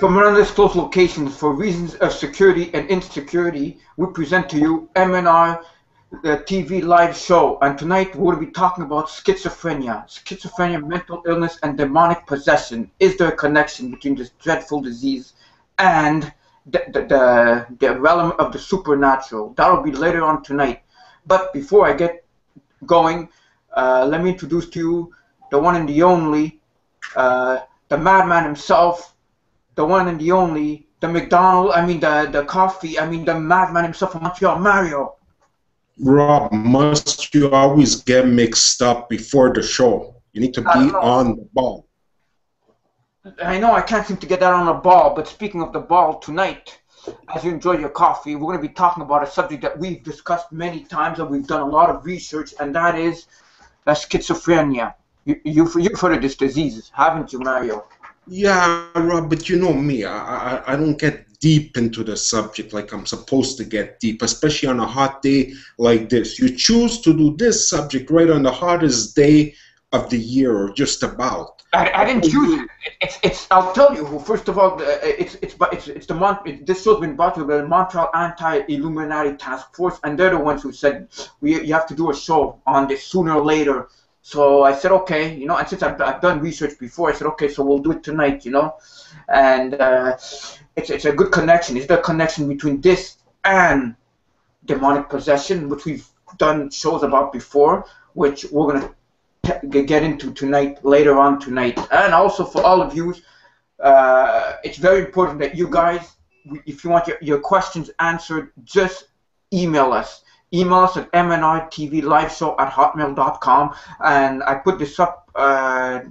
From an undisclosed location, for reasons of security and insecurity, we present to you MnRTV Live Show. And tonight we're going to be talking about schizophrenia. Schizophrenia, mental illness, and demonic possession. Is there a connection between this dreadful disease and the realm of the supernatural? That'll be later on tonight. But before I get going, let me introduce to you the one and the only, the madman himself, the one and the only, the the coffee, the madman himself from Montreal, Mario. Rob, must you always get mixed up before the show? You need to be on the ball. I know I can't seem to get that on the ball, but speaking of the ball, tonight, as you enjoy your coffee, we're going to be talking about a subject that we've discussed many times and we've done a lot of research, and that is schizophrenia. You've heard of this disease, haven't you, Mario? Yeah, Rob, but you know me, I don't get deep into the subject like I'm supposed to get deep, especially on a hot day like this. You choose to do this subject right on the hottest day of the year, or just about. I didn't choose it. It's. I'll tell you who. First of all, this show's been brought to you by the Montreal Anti-Illuminati Task Force, and they're the ones who said you have to do a show on this sooner or later. So I said, okay, and since I've done research before, I said, okay, so we'll do it tonight, and it's a good connection. Is there a connection between this and demonic possession, which we've done shows about before, which we're going to get into tonight, later on tonight. And also for all of you, it's very important that you guys, if you want your questions answered, just email us. Email us at MnRTVLiveShow@hotmail.com, and I put this up, I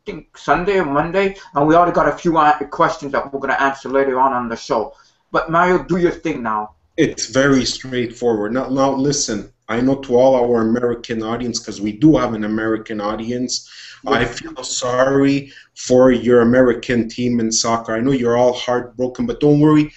think Sunday or Monday, and we already got a few questions that we're going to answer later on the show. But Mario, do your thing now. It's very straightforward. Now listen, I know to all our American audience, because we do have an American audience, yes. I feel sorry for your American team in soccer. I know you're all heartbroken, but don't worry.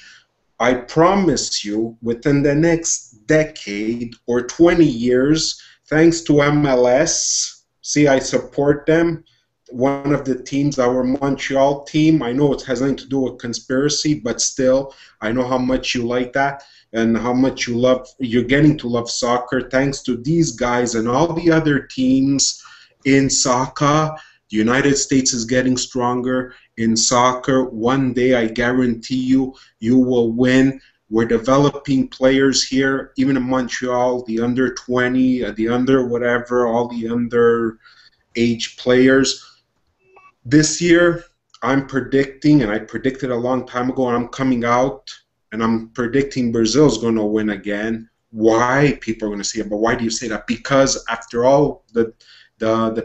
I promise you, within the next decade or 20 years, thanks to MLS, see, I support them. One of the teams, our Montreal team, I know it has nothing to do with conspiracy, but still, I know how much you like that and how much you're getting to love soccer. Thanks to these guys and all the other teams in soccer, the United States is getting stronger in soccer. One day, I guarantee you, you will win. We're developing players here, even in Montreal, the under 20, the under whatever, all the under age players. This year, I'm predicting, and I predicted a long time ago, and I'm coming out, and I'm predicting Brazil's going to win again. Why? People are going to say it, but why do you say that? Because after all, the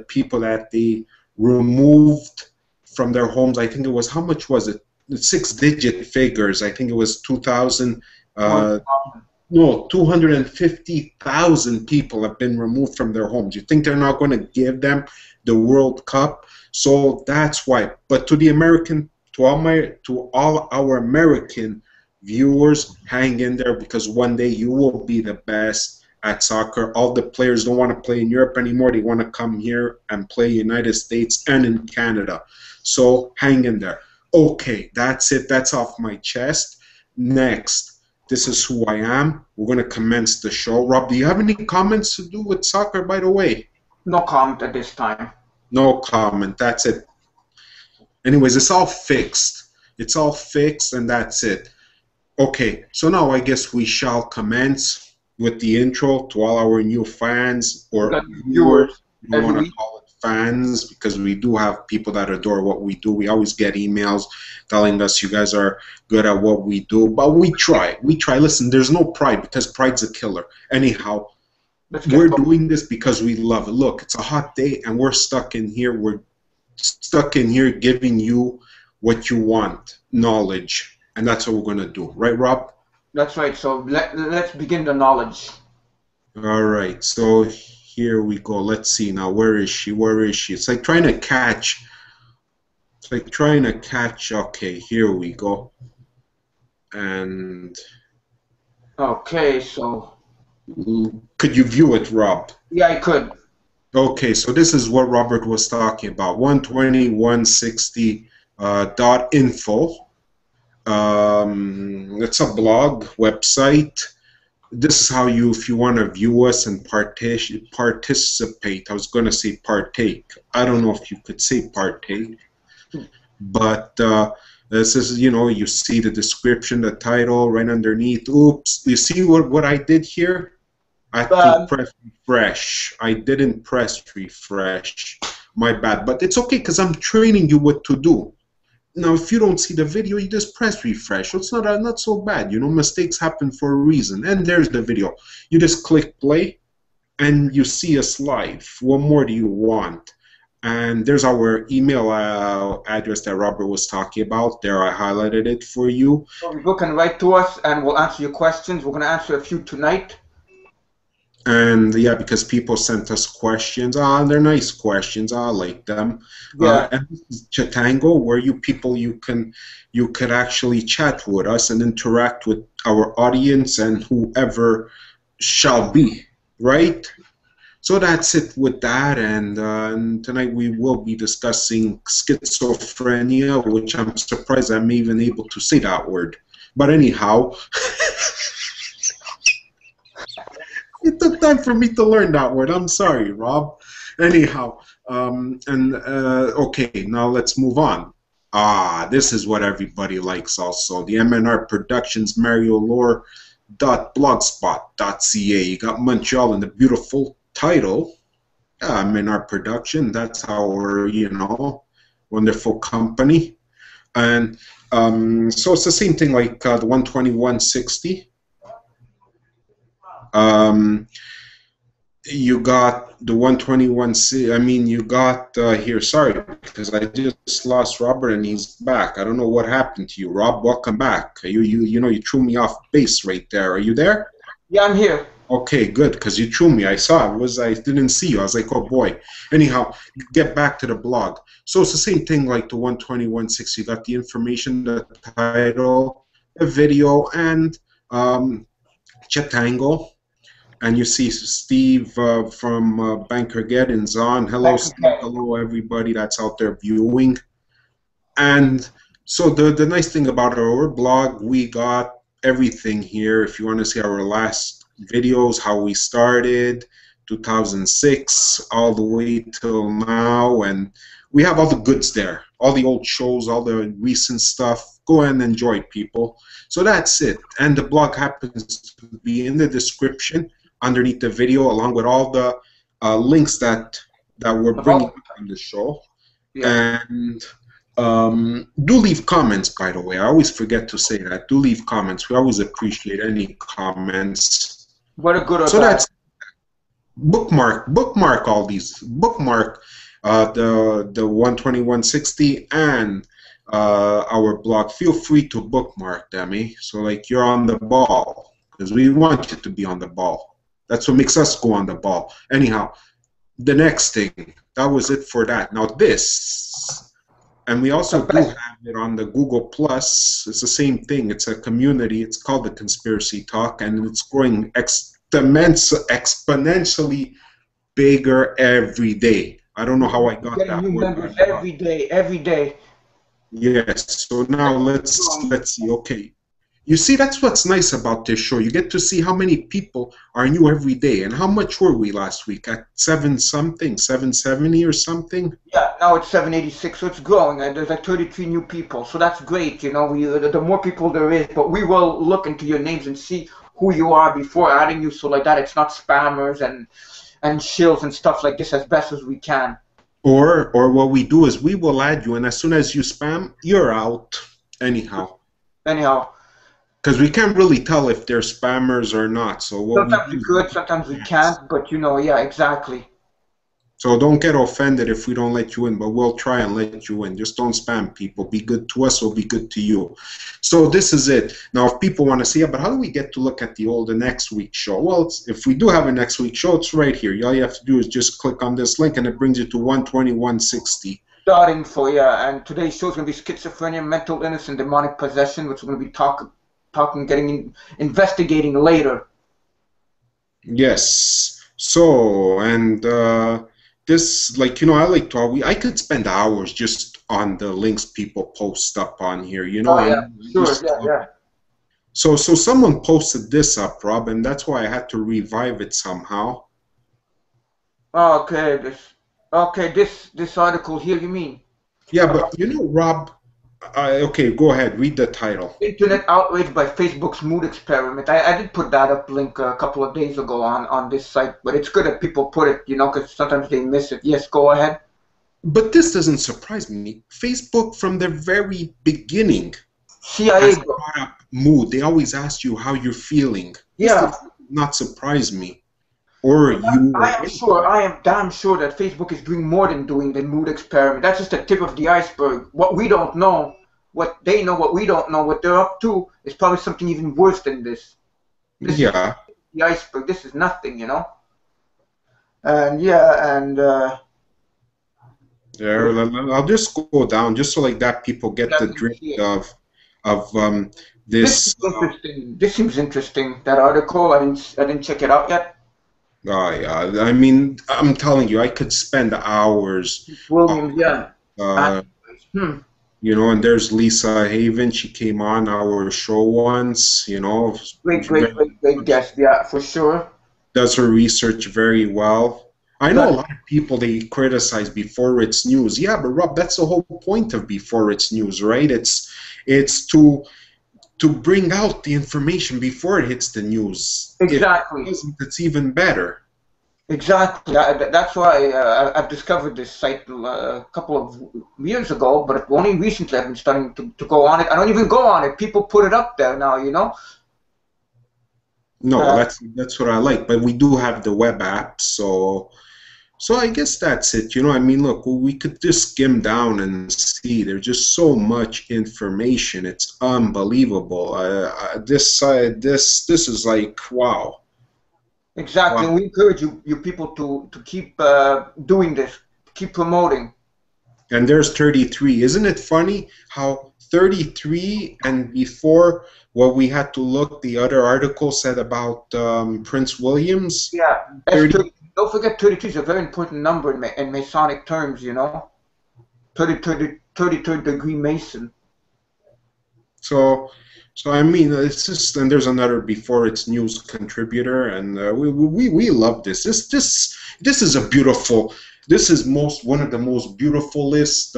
people that they removed from their homes, I think it was, how much was it? 6-digit figures. I think it was 250,000 people have been removed from their homes. You think they're not going to give them the World Cup? So that's why. But to the American, to all our American viewers, hang in there, because one day you will be the best at soccer. All the players don't want to play in Europe anymore. They want to come here and play United States and in Canada. So hang in there. Okay, that's it. That's off my chest. Next, this is who I am. We're going to commence the show. Rob, do you have any comments to do with soccer, by the way? No comment at this time. No comment. That's it. Anyways, it's all fixed. It's all fixed, and that's it. Okay, so now I guess we shall commence with the intro to all our new fans, or viewers. You want to call it fans, because we do have people that adore what we do. We always get emails telling us you guys are good at what we do, but we try. Listen, there's no pride, because pride's a killer. Anyhow, we're doing this because we love it. Look, it's a hot day and we're stuck in here. We're stuck in here giving you what you want, knowledge, and that's what we're going to do. Right, Rob? That's right. So let's begin the knowledge. All right. So here we go. Let's see now. Where is she? Where is she? It's like trying to catch. It's like trying to catch. Okay, here we go. And okay, so could you view it, Rob? Yeah, I could. Okay, so this is what Robert was talking about. 120.160.info. It's a blog website. This is how you, if you want to view us and participate. I was going to say partake. I don't know if you could say partake, but this is, you know, you see the description, the title right underneath. Oops, you see what I did here? I had to press refresh. I didn't press refresh. My bad, but it's okay because I'm training you what to do. Now, if you don't see the video, you just press refresh. It's not so bad, you know. Mistakes happen for a reason. And there's the video. You just click play, and you see us live. What more do you want? And there's our email address that Robert was talking about. There, I highlighted it for you. So you can write to us, and we'll answer your questions. We're going to answer a few tonight. And yeah, because people sent us questions. They're nice questions. I like them. Yeah. And this is Chatango, where you could actually chat with us and interact with our audience and whoever shall be, right? So that's it with that. And tonight we will be discussing schizophrenia, which I'm surprised I'm even able to say that word. But anyhow. It took time for me to learn that word. I'm sorry, Rob. Anyhow, okay, now let's move on. This is what everybody likes also. The MnR Productions Mariolaur .blogspot.ca. You got Montreal in the beautiful title. MnR Production, that's our, you know, wonderful company. And so it's the same thing like the 12160. You got the 121C. I mean, you got here. Sorry, because I just lost Robert and he's back. I don't know what happened to you, Rob. Welcome back. You know, you threw me off base right there. Are you there? Yeah, I'm here. Okay, good, because you threw me. I saw it. I didn't see you. I was like, oh boy. Anyhow, get back to the blog. So it's the same thing like the 12160. You got the information, the title, the video, and Chatango. And you see Steve from Banker Geddon's on. Hello, Steve. Hello, everybody that's out there viewing. And so the nice thing about our blog, we got everything here. If you want to see our last videos, how we started, 2006, all the way till now. And we have all the goods there. All the old shows, all the recent stuff. Go and enjoy, people. So that's it. And the blog happens to be in the description underneath the video, along with all the links that we're bringing on the show. Yeah. And do leave comments, by the way. I always forget to say that. Do leave comments. We always appreciate any comments. What a good. So that's bookmark all these. Bookmark the 12160 and our blog. Feel free to bookmark them, eh? So like you're on the ball, because we want you to be on the ball. That's what makes us go on the ball. Anyhow, the next thing, that was it for that. Now this, and we also do have it on the Google Plus. It's the same thing. It's a community. It's called the Conspiracy Talk, and it's growing exponentially bigger every day. I don't know how I got that new word. Members every day. Yes. So now let's see. Okay. You see, that's what's nice about this show. You get to see how many people are new every day. And how much were we last week? At 770 or something? Yeah, now it's 786, so it's growing. And there's like 33 new people. So that's great, you know. The more people there is, but we will look into your names and see who you are before adding you. So like that, it's not spammers and shills and stuff like this, as best as we can. Or what we do is we will add you, and as soon as you spam, you're out. Anyhow. Because we can't really tell if they're spammers or not. So what sometimes we could, sometimes we can't, but you know, yeah, exactly. So don't get offended if we don't let you in, but we'll try and let you in. Just don't spam people. Be good to us, we'll be good to you. So this is it. Now, if people want to see it, but how do we get to look at the next week's show? Well, if we do have a next week's show, it's right here. All you have to do is just click on this link, and it brings you to 12160. .info, yeah. And today's show is going to be schizophrenia, mental illness, and demonic possession, which we're going to be investigating later. Yes. So, and this, like, you know, I could spend hours just on the links people post up on here. You know, Oh yeah, sure, yeah, yeah. So someone posted this up, Rob, and that's why I had to revive it somehow. Okay, this article here, you mean? Yeah, but you know, Rob. Okay, go ahead. Read the title. Internet outraged by Facebook's mood experiment. I did put that up link a couple of days ago on this site, but it's good that people put it, you know, because sometimes they miss it. Yes, go ahead. But this doesn't surprise me. Facebook, from the very beginning, CIA has brought up mood. They always ask you how you're feeling. Yeah. This does not surprise me. Or you. I am damn sure that Facebook is doing more than doing the mood experiment. That's just the tip of the iceberg. What we don't know, what they know, what we don't know, what they're up to, is probably something even worse than this. This is the iceberg. This is nothing, you know. And yeah, I'll just go down just so like that people get the drift of this. This is interesting. This seems interesting. That article, I didn't check it out yet. Oh yeah, I mean, I'm telling you, I could spend hours. Williams, yeah. You know, and there's Lisa Haven. She came on our show once. You know, great guest. Yeah, for sure. Does her research very well. I know a lot of people they criticize before it's news. Yeah, but Rob, that's the whole point of before it's news, right? It's to bring out the information before it hits the news. Exactly. If it isn't, it's even better. Exactly. That's why I've discovered this site a couple of years ago, but only recently I've been starting to go on it. I don't even go on it. People put it up there now, you know. No, that's what I like. But we do have the web app, so I guess that's it. You know, I mean, look, we could just skim down and see. There's just so much information. It's unbelievable. This is like wow. Exactly. Wow. We encourage you people to keep doing this, keep promoting. And there's 33. Isn't it funny how 33 and before what we had to look, the other article said about Prince Williams? Yeah. 30. Don't forget 33 is a very important number in Masonic terms, you know. 33rd degree Mason. So I mean, it's just, and there's another before it's news contributor, and we love this. This is a beautiful. This is one of the most beautifulest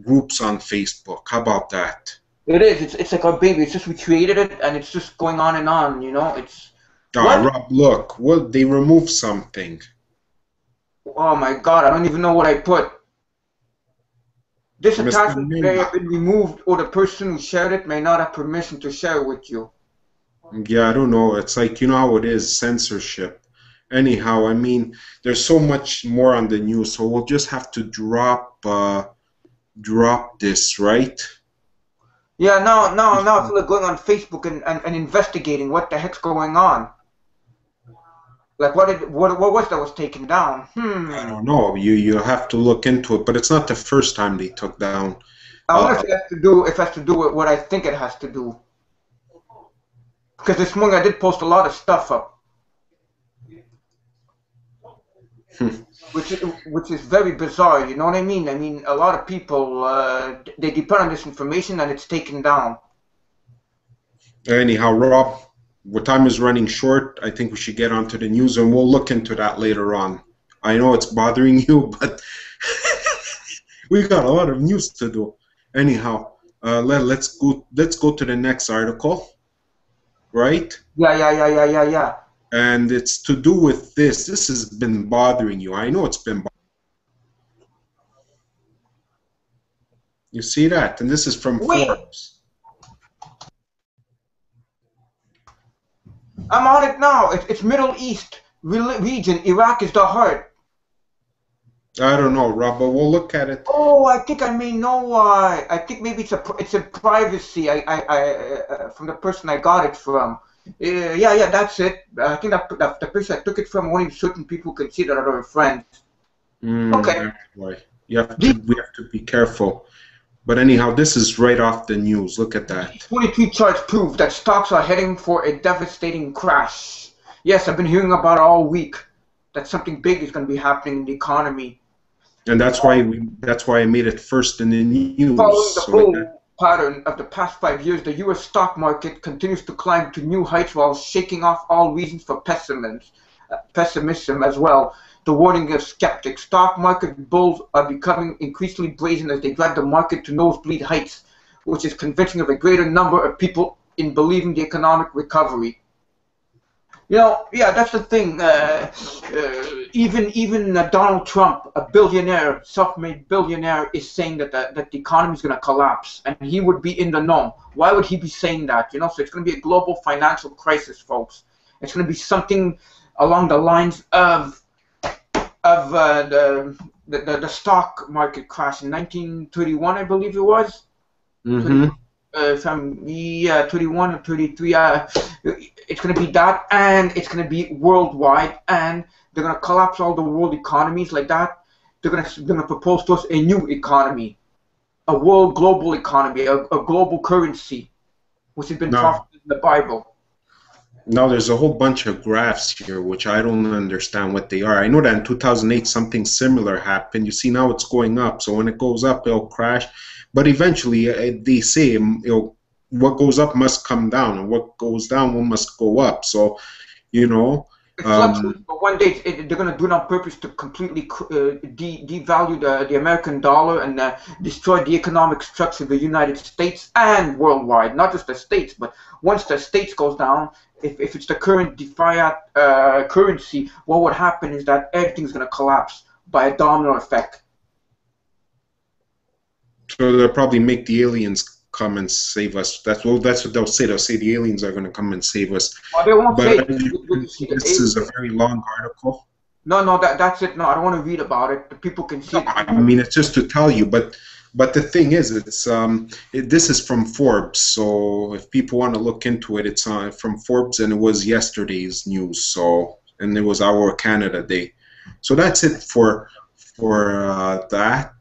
groups on Facebook. How about that? It is. It's like our baby. It's just we created it, and it's just going on and on. You know, it's. Rob, look, they removed something. Oh my God! I don't even know what I put. This attachment may have been removed, or the person who shared it may not have permission to share with you. Yeah, I don't know. It's like, you know how it is, censorship. Anyhow, I mean, there's so much more on the news, so we'll just have to drop this, right? Yeah, now I feel like going on Facebook and investigating what the heck's going on. Like what was that was taken down? I don't know. You have to look into it, but it's not the first time they took down. I wonder if it has to do with what I think it has to do. Because this morning I did post a lot of stuff up, which is very bizarre. You know what I mean? I mean, a lot of people they depend on this information and it's taken down. Anyhow, Rob. What time is running short. I think we should get onto the news, and we'll look into that later on. I know it's bothering you, but we got a lot of news to do. Anyhow, let's go to the next article, right? Yeah. And it's to do with this. This has been bothering you. I know it's been. You see that, and this is from Forbes. I'm on it now. It's Middle East region. Iraq is the heart. I don't know, Rob, but we'll look at it. Oh, I think I may know why. I think maybe it's a privacy. I from the person I got it from. Yeah, that's it. I think that the person I took it from, only certain people can see that are our friends. Okay. Why? We have to be careful. But anyhow, this is right off the news. Look at that. 23 charts prove that stocks are heading for a devastating crash. Yes, I've been hearing about it all week that something big is going to be happening in the economy. And that's why I made it first in the Following news. the bull pattern of the past 5 years, the U.S. stock market continues to climb to new heights while shaking off all reasons for pessimism as well. The warning of skeptics. Stock market bulls are becoming increasingly brazen as they drag the market to nosebleed heights, which is convincing of a greater number of people in believing the economic recovery. You know, yeah, that's the thing. Even Donald Trump, a billionaire, self-made billionaire, is saying that the economy is going to collapse, and he would be in the know. Why would he be saying that? You know, so it's going to be a global financial crisis, folks. It's going to be something along the lines of the stock market crash in 1931, I believe it was. Mm-hmm. 31 or 33. It's going to be that, and it's going to be worldwide, and they're going to collapse all the world economies like that. They're going to propose to us a new economy, a world global economy, a global currency, which has been prophesied in the Bible. Now there's a whole bunch of graphs here which I don't understand what they are. I know that in 2008 something similar happened. You see, now it's going up, so when it goes up it'll crash, but eventually they say, you know, what goes up must come down, and what goes down must go up. So, you know, but one day they're going to do it on purpose to completely devalue the American dollar and destroy the economic structure of the United States and worldwide, not just the States, but once the States goes down, if it's the current fiat currency, what would happen is that everything's going to collapse by a domino effect. So they'll probably make the aliens come and save us. That's what they'll say. They'll say the aliens are going to come and save us. Well, they won't say this is a very long article. No, that's it. No, I don't want to read about it. The people can see it. I mean, it's just to tell you, but the thing is, it's this is from Forbes. So if people want to look into it, it's from Forbes, and it was yesterday's news. So, and it was our Canada Day. So that's it for that.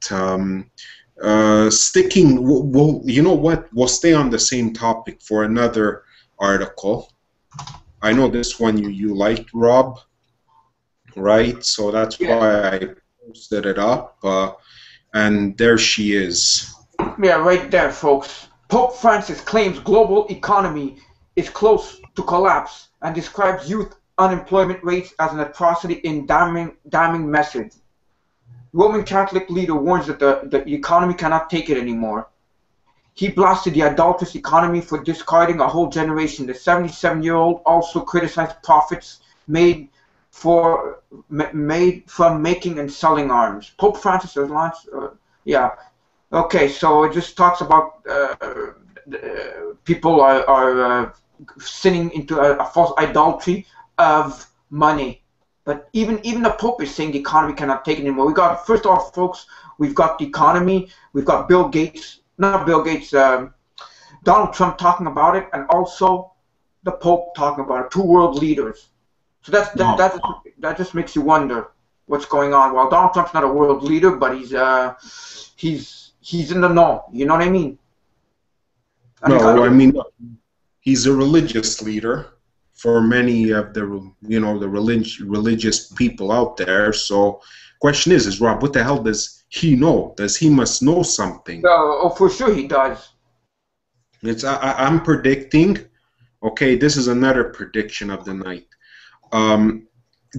Sticking, we'll, you know what? We'll stay on the same topic for another article. I know this one you liked, Rob, right? So that's why I posted it up, and there she is. Yeah, right there, folks. Pope Francis claims global economy is close to collapse and describes youth unemployment rates as an atrocity in damning message. Roman Catholic leader warns that the economy cannot take it anymore. He blasted the adulterous economy for discarding a whole generation. The 77-year-old also criticized profits made from making and selling arms. Pope Francis has launched, Okay, so it just talks about people are sinning into a false idolatry of money. But even the Pope is saying the economy cannot take it anymore. We got, first off, folks, we've got the economy, we've got Donald Trump talking about it, and also the Pope talking about it. Two world leaders. So that just makes you wonder what's going on. Well, Donald Trump's not a world leader, but he's in the know. You know what I mean? No, I mean, he's a religious leader for many of the, you know, the religious people out there. So question is Rob, what the hell does he know? He must know something. Oh, for sure he does. I'm predicting, okay, this is another prediction of the night. The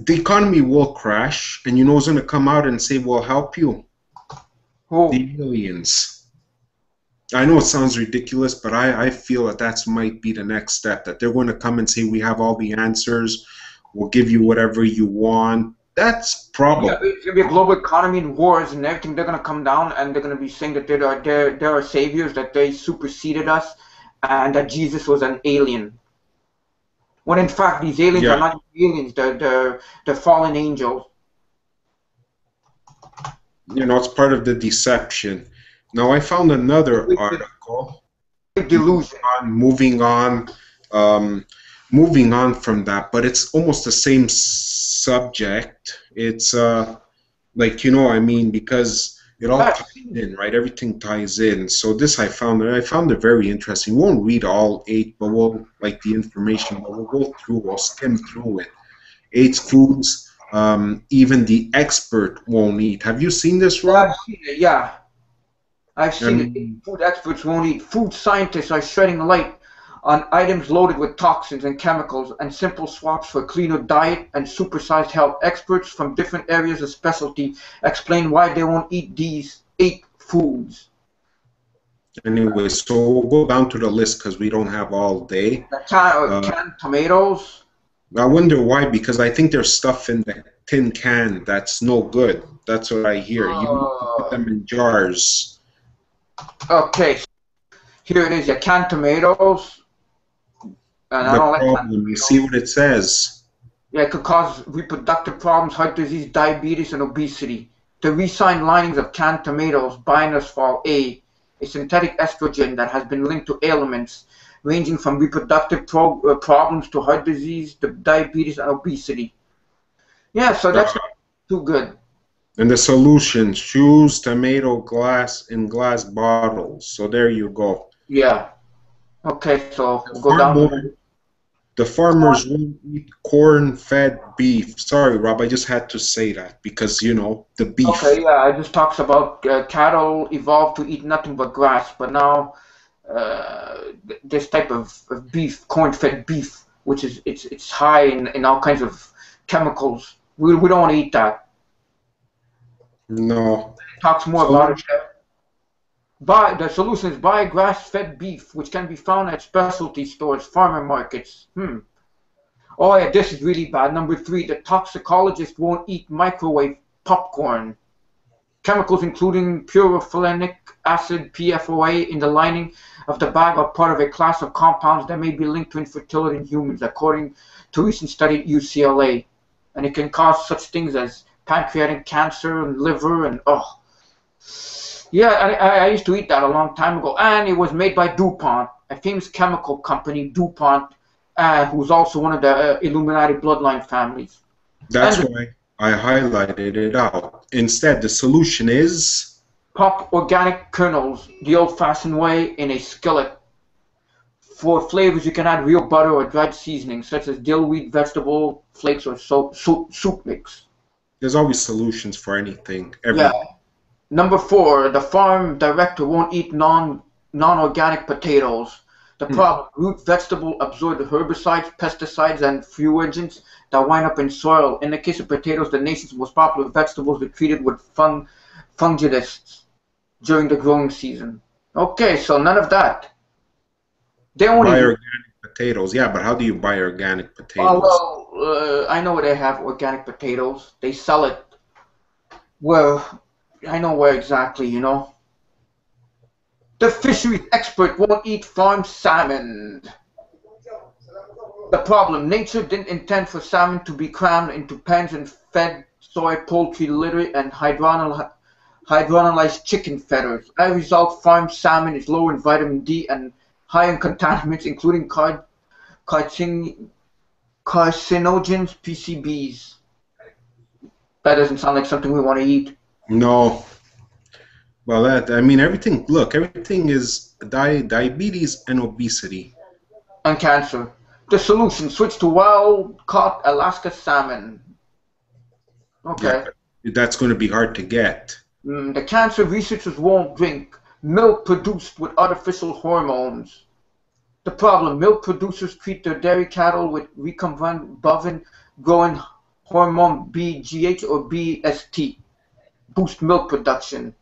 economy will crash, and you know who's going to come out and say, we'll help you? Who? The aliens. I know it sounds ridiculous, but I feel that might be the next step, that they're going to come and say, we have all the answers, we'll give you whatever you want. That's probably. Yeah, it's going to be a global economy and wars and everything. They're going to come down and they're going to be saying that they're our saviors, that they superseded us, and that Jesus was an alien. When in fact, these aliens are not aliens, they're fallen angels. You know, it's part of the deception. Now, I found another article. Delusion. Moving on from that, but it's almost the same subject. It's like, you know, I mean, because it all ties in, right? Everything ties in. So this I found it very interesting. We won't read all 8, but we'll, like, the information, but we'll go through, we'll skim through it. 8 foods even the expert won't eat. Have you seen this, Yeah, Rob? I've seen it, yeah. I've seen it. Um, Food experts won't eat. Food scientists are shedding light on items loaded with toxins and chemicals and simple swaps for cleaner diet and supersized health. Experts from different areas of specialty explain why they won't eat these 8 foods. anyway, so we'll go down to the list because we don't have all day. Canned tomatoes. I wonder why, because I think there's stuff in the tin can that's no good. That's what I hear. You put them in jars. Okay, so here it is. Yeah, canned tomatoes. And I The don't like canned problem, you tomatoes. see what it says? Yeah, it could cause reproductive problems, heart disease, diabetes, and obesity. The resigned linings of canned tomatoes, binosphol A, a synthetic estrogen that has been linked to ailments ranging from reproductive problems to heart disease, to diabetes, and obesity. Yeah, so that's not too good. And the solutions, choose tomato glass in glass bottles. So there you go. Yeah. Okay, so we'll go down. The farmers won't eat corn-fed beef. Sorry, Rob, I just had to say that because, you know, the beef. Okay, yeah, it just talks about cattle evolved to eat nothing but grass, but now this type of beef, corn-fed beef, which is it's high in all kinds of chemicals. We don't want to eat that. No. It talks more about it. The solution is buy grass-fed beef, which can be found at specialty stores, farmer markets. Oh yeah, this is really bad. Number 3, the toxicologist won't eat microwave popcorn. Chemicals including puroflinic acid, PFOA, in the lining of the bag are part of a class of compounds that may be linked to infertility in humans, according to a recent study at UCLA. And it can cause such things as pancreatic cancer and liver and yeah, I used to eat that a long time ago, and it was made by DuPont, a famous chemical company, DuPont, who's also one of the Illuminati bloodline families. That's why I highlighted it out. Instead, the solution is pop organic kernels the old-fashioned way in a skillet. For flavors, you can add real butter or dried seasonings, such as dill wheat, vegetable flakes, or soup mix. There's always solutions for anything. Yeah. Number 4, the farm director won't eat non-organic potatoes. The problem, root vegetable absorb herbicides, pesticides, and fungicants that wind up in soil. In the case of potatoes, the nation's most popular vegetables are treated with fungicides during the growing season. Okay, so none of that. They only buy organic potatoes. Yeah, but how do you buy organic potatoes? Well, I know where they have organic potatoes. They sell it. Well, I know where exactly, you know. The fisheries expert won't eat farmed salmon. The problem, nature didn't intend for salmon to be crammed into pens and fed soy, poultry litter, and hydrolyzed chicken feathers. As a result, farmed salmon is low in vitamin D and high in contaminants, including carcinogens, PCBs. That doesn't sound like something we want to eat. No. Well, I mean, everything, look, everything is diabetes and obesity. And cancer. The solution, switch to wild-caught Alaska salmon. Okay. Yeah, that's going to be hard to get. The cancer researchers won't drink milk produced with artificial hormones. The problem, milk producers treat their dairy cattle with recombinant bovine growing hormone BGH or BST. Boost milk production.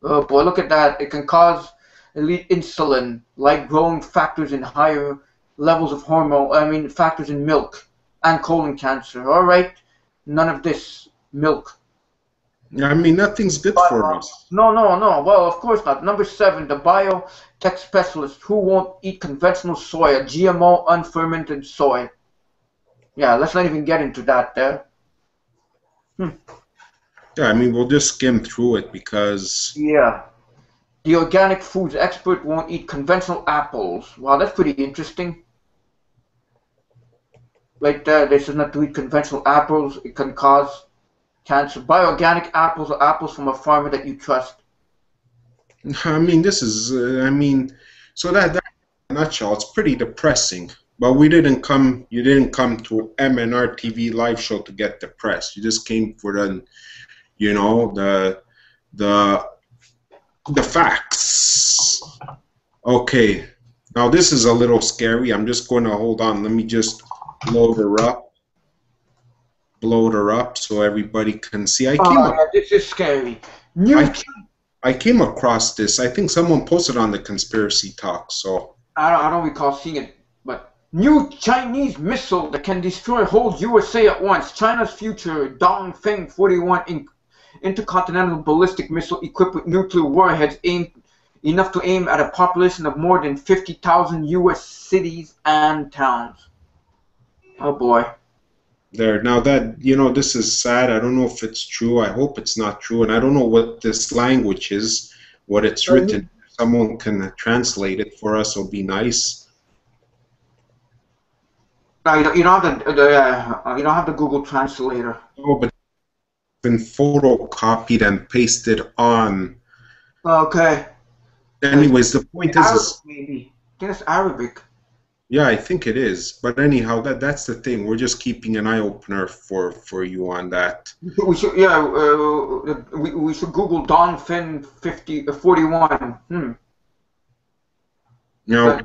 Oh boy, look at that. It can cause elite insulin, like growing factors in higher levels of factors in milk, and colon cancer. All right, none of this milk. I mean, nothing's good for us. No. Well, of course not. Number 7, the biotech specialist who won't eat conventional soya, GMO, unfermented soy. Yeah, let's not even get into that there. Yeah, I mean, we'll just skim through it because... Yeah. The organic foods expert won't eat conventional apples. Wow, that's pretty interesting. Right there, they said not to eat conventional apples. It can cause cancer. Buy organic apples or apples from a farmer that you trust. I mean, this is, so that in a nutshell, it's pretty depressing. But we didn't come. You didn't come to MnRTV Live Show to get depressed. You just came for the, you know, the facts. Okay. Now this is a little scary. I'm just going to hold on. Let me just blow her up. Blow her up so everybody can see. This is scary. I came across this. I think someone posted on the Conspiracy Talk. So I don't recall seeing it, but new Chinese missile that can destroy whole USA at once. China's future Dongfeng 41 intercontinental ballistic missile equipped with nuclear warheads enough to aim at a population of more than 50,000 U.S. cities and towns. Oh boy. There. Now that, you know, this is sad. I don't know if it's true. I hope it's not true. And I don't know what this language is, what it's written. If someone can translate it for us, it'll be nice. You don't have the Google Translator. Oh, but it's been photocopied and pasted on. Okay. Anyways, the point is, maybe. I think it's Arabic. Yeah, I think it is. But anyhow, that's the thing. We're just keeping an eye opener for you on that. We should, we should Google Dongfeng 41. Now,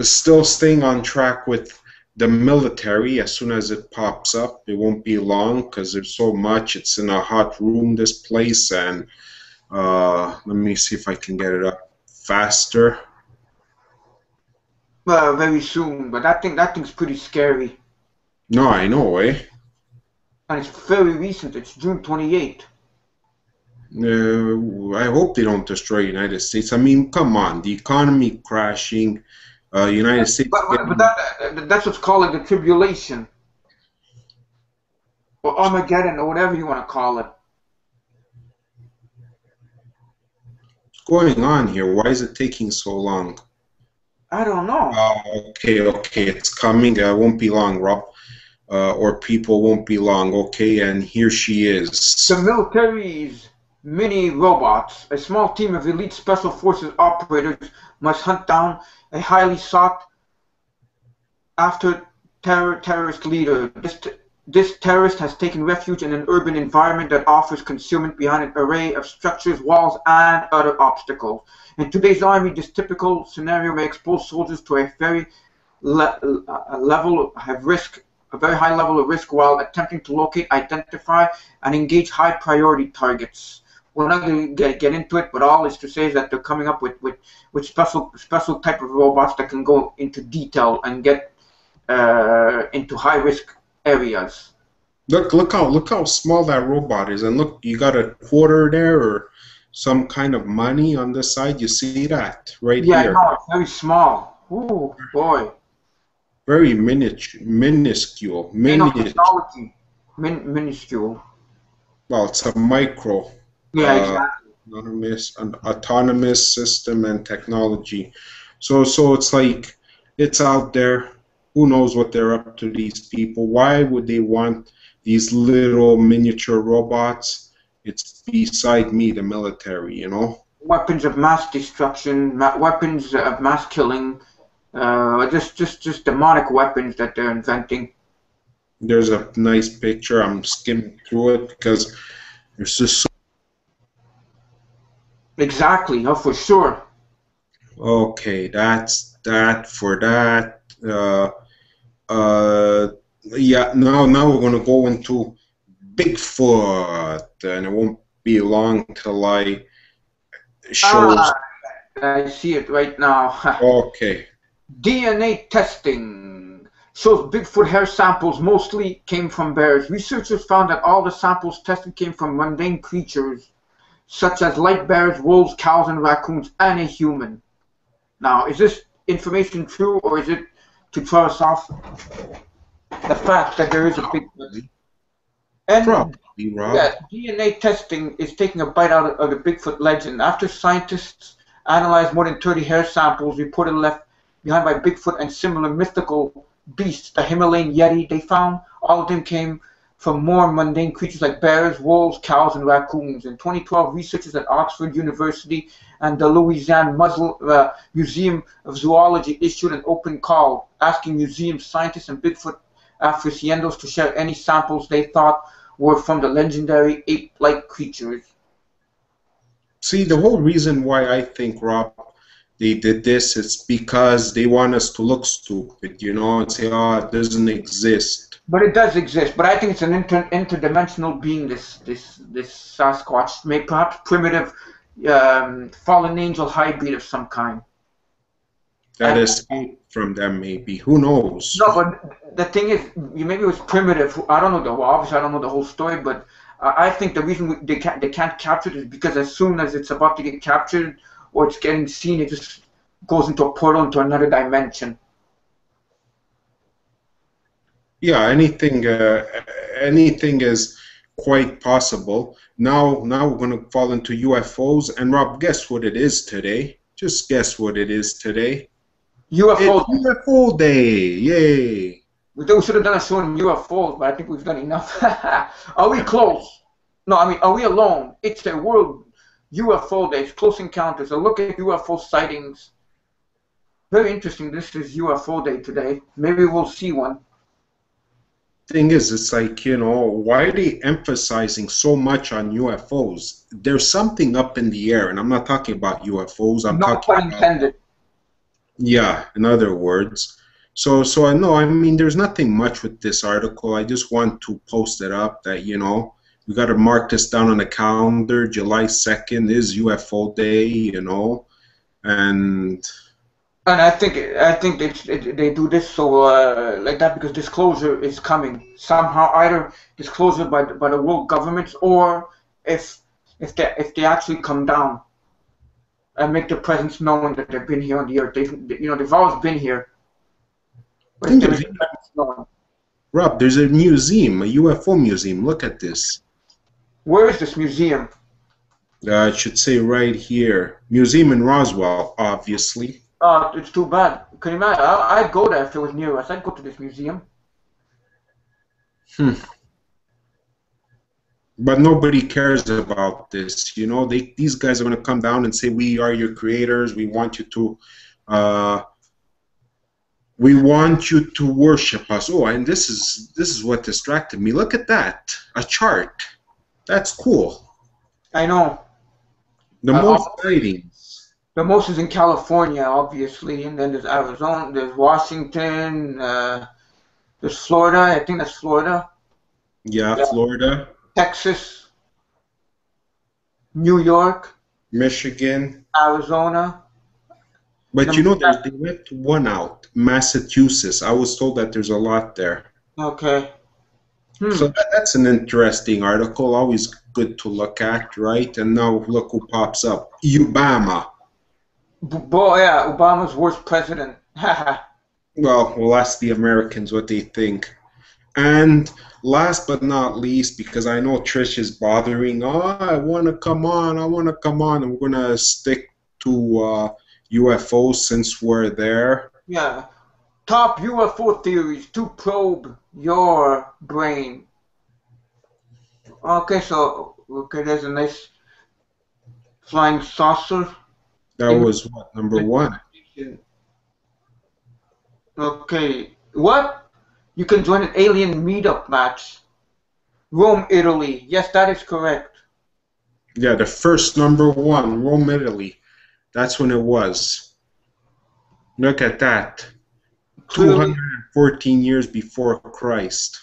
still staying on track with the military. As soon as it pops up, it won't be long because there's so much. It's in a hot room, this place, and let me see if I can get it up faster. Very soon, but that thing's pretty scary. No, I know, eh? And it's very recent. It's June 28th. I hope they don't destroy United States. I mean, come on, the economy crashing, United States. But that's what's called the tribulation, or Armageddon, or whatever you want to call it. What's going on here? Why is it taking so long? I don't know. Okay, it's coming. It won't be long, Rob. Or people won't be long. Okay, and here she is. The military's mini robots. A small team of elite special forces operators must hunt down a highly sought after terrorist leader. This terrorist has taken refuge in an urban environment that offers concealment behind an array of structures, walls, and other obstacles. In today's army, this typical scenario may expose soldiers to a very high level of risk while attempting to locate, identify, and engage high-priority targets. We're not going to get into it, but all is to say is that they're coming up with special type of robots that can go into detail and get into high-risk areas. Look how small that robot is, and look, you got a quarter there or some kind of money on this side. You see that right here? Yeah, no, it's very small. Ooh, boy. Very minuscule. Minuscule. Well, it's a micro. Yeah, exactly. An autonomous system and technology. So it's like it's out there. Who knows what they're up to, these people? Why would they want these little miniature robots? It's beside me, the military, you know? Weapons of mass destruction, weapons of mass killing, just demonic weapons that they're inventing. There's a nice picture. I'm skimming through it because there's just so... Exactly, oh, for sure. Okay, that's that for that. Yeah, now we're going to go into Bigfoot, and it won't be long till I show. I see it right now. Okay. DNA testing shows Bigfoot hair samples mostly came from bears. Researchers found that all the samples tested came from mundane creatures, such as light bears, wolves, cows, and raccoons, and a human. Now, is this information true, or is it to throw us off the fact that there is a Bigfoot? And probably, Rob. Yeah, DNA testing is taking a bite out of the Bigfoot legend. After scientists analyzed more than 30 hair samples reported left behind by Bigfoot and similar mythical beasts, the Himalayan Yeti, they found all of them came from more mundane creatures like bears, wolves, cows, and raccoons. In 2012, researchers at Oxford University and the Louisiana Museum of Zoology issued an open call asking museum scientists and Bigfoot aficionados to share any samples they thought were from the legendary ape-like creatures. See, the whole reason why I think, Rob, they did this is because they want us to look stupid, you know, and say, oh, it doesn't exist. But it does exist. But I think it's an interdimensional being, this Sasquatch, maybe perhaps primitive fallen angel hybrid of some kind. That escaped from them, maybe. Who knows? No, but the thing is, maybe it was primitive. I don't know. Obviously, I don't know the whole story, but I think the reason they can't capture it is because as soon as it's about to get captured or it's getting seen, it just goes into a portal into another dimension. Yeah, anything is quite possible. Now we're gonna fall into UFOs, and Rob, guess what it is today? Just guess what it is today. UFO. It's UFO Day! Yay! We should have done a show on UFOs, but I think we've done enough. Are we close? No, I mean, are we alone? It's the World UFO Day. It's Close Encounters. A look at UFO sightings. Very interesting. This is UFO Day today. Maybe we'll see one. Thing is, it's like, you know, why are they emphasizing so much on UFOs? There's something up in the air, and I'm not talking about UFOs. I'm talking about... intended. Yeah, in other words. So I know, I mean, there's nothing much with this article. I just want to post it up that, you know, we got to mark this down on the calendar. July 2nd is UFO Day, you know, and I think they do this so like that because disclosure is coming somehow, either disclosure by the world governments, or if they actually come down and make their presence known that they've been here on the earth. They've always been here. Rob, there's a museum, a UFO museum. Look at this. Where is this museum? It should say right here. Museum in Roswell, obviously. It's too bad. Can you imagine? I'd go there if it was near us. I'd go to this museum. But nobody cares about this. You know, these guys are going to come down and say, we are your creators. We want you to worship us. Oh, and this is what distracted me. Look at that. A chart. That's cool. I know. The most sightings. The most is in California, obviously, and then there's Arizona, there's Washington, there's Florida. I think that's Florida. Yeah, Florida. Texas, New York, Michigan, Arizona. But you know, they left one out, Massachusetts. I was told that there's a lot there. Okay. So that's an interesting article, always good to look at, right? And now look who pops up, Obama. Boy, yeah, Obama's worst president. Well, we'll ask the Americans what they think. And last but not least, because I know Trish is bothering, I want to come on, and we're going to stick to UFOs since we're there. Yeah. Top UFO theories to probe your brain. Okay, there's a nice flying saucer. That was what, number one? Okay, what? You can join an alien meetup match. Rome, Italy. Yes, that is correct. Yeah, the first number one, Rome, Italy. That's when it was. Look at that. 214 years before Christ.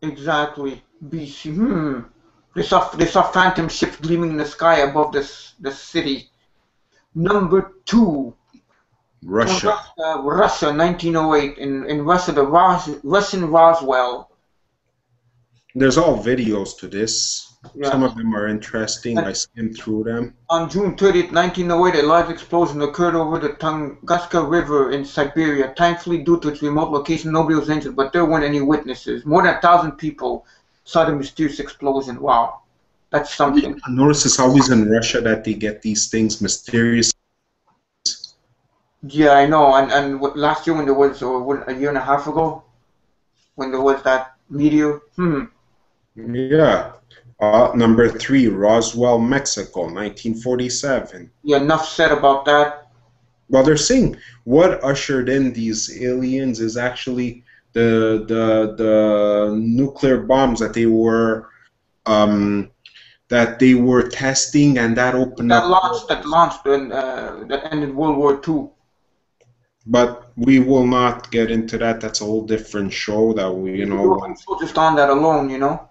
Exactly. BC. They saw phantom ships gleaming in the sky above this city. Number two. Russia. Russia, 1908. In Russia, the Russian Roswell. There's all videos to this. Yeah. Some of them are interesting. I skimmed through them. On June 30th, 1908, a large explosion occurred over the Tunguska River in Siberia. Thankfully, due to its remote location, nobody was injured, but there weren't any witnesses. More than 1,000 people saw the mysterious explosion. Wow. That's something. Notice it's always in Russia that they get these things mysterious. Yeah, I know. And last year when there was, or a year and a half ago, when there was that meteor. Yeah. Number three, Roswell, Mexico, 1947. Yeah, enough said about that. Well, they're saying what ushered in these aliens is actually the nuclear bombs that they were testing, and that opened up That launched and that ended World War II. But we will not get into that. That's a whole different show that we, you know. Just on that alone, you know.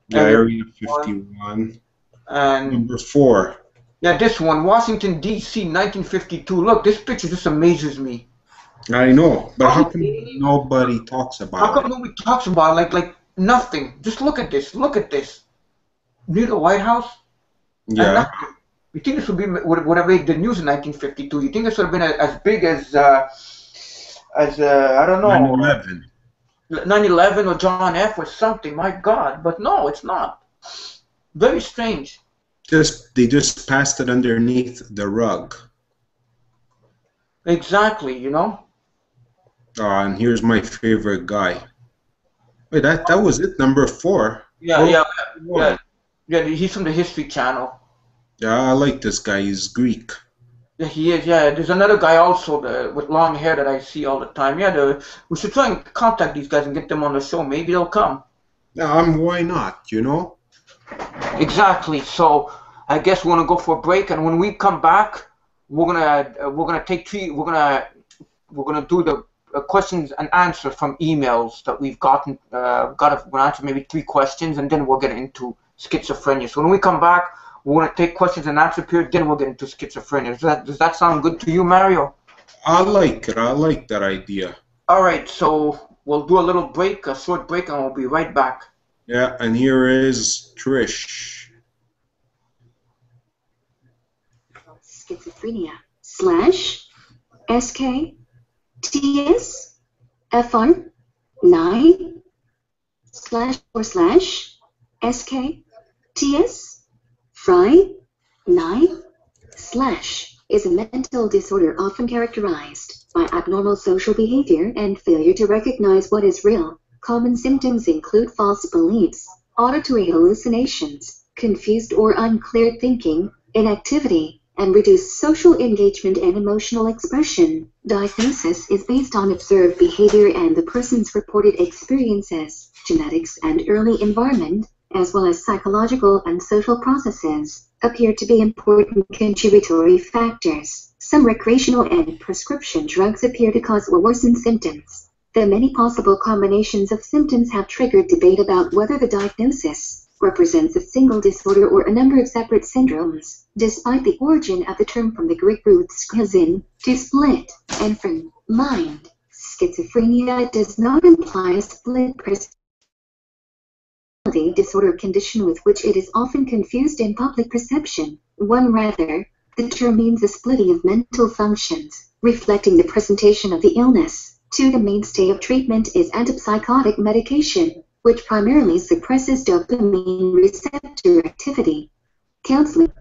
Yeah, Area 51. And number 4. Yeah, this one, Washington, D.C., 1952. Look, this picture just amazes me. I know, but how come nobody talks about it? How come nobody talks about it? Like nothing. Just look at this. Look at this. Near the White House? Yeah. You think this would have made the news in 1952? You think this would have been as big as I don't know, 9/11 or John F. or something? My God, but no, it's not. Very strange. They just passed it underneath the rug. Exactly, you know. And here's my favorite guy. Wait, that was it, number 4. Yeah. He's from the History Channel. Yeah, I like this guy. He's Greek. Yeah, he is. Yeah, there's another guy also with long hair that I see all the time. Yeah, we should try and contact these guys and get them on the show. Maybe they'll come. Yeah, why not? You know. Exactly. So I guess we're gonna go for a break, and when we come back, we're gonna do the questions and answers from emails that we've gotten. We're gonna answer maybe 3 questions, and then we'll get into schizophrenia. So when we come back, we're going to take questions and answer period, then we'll get into schizophrenia. Does that sound good to you, Mario? I like it. I like that idea. All right, so we'll do a little break, a short break, and we'll be right back. Yeah, and here is Trish. Schizophrenia / SKTS FR 9 / SKTS Fry 9 / is a mental disorder often characterized by abnormal social behavior and failure to recognize what is real. Common symptoms include false beliefs, auditory hallucinations, confused or unclear thinking, inactivity, and reduced social engagement and emotional expression. Diagnosis is based on observed behavior and the person's reported experiences, genetics, and early environment, as well as psychological and social processes, appear to be important contributory factors. Some recreational and prescription drugs appear to cause or worsen symptoms. The many possible combinations of symptoms have triggered debate about whether the diagnosis represents a single disorder or a number of separate syndromes, despite the origin of the term from the Greek root schizin, to split, and from mind. Schizophrenia does not imply a split personality disorder condition with which it is often confused in public perception. One rather, the term means a splitting of mental functions, reflecting the presentation of the illness. The mainstay of treatment is antipsychotic medication, which primarily suppresses dopamine receptor activity. Counseling,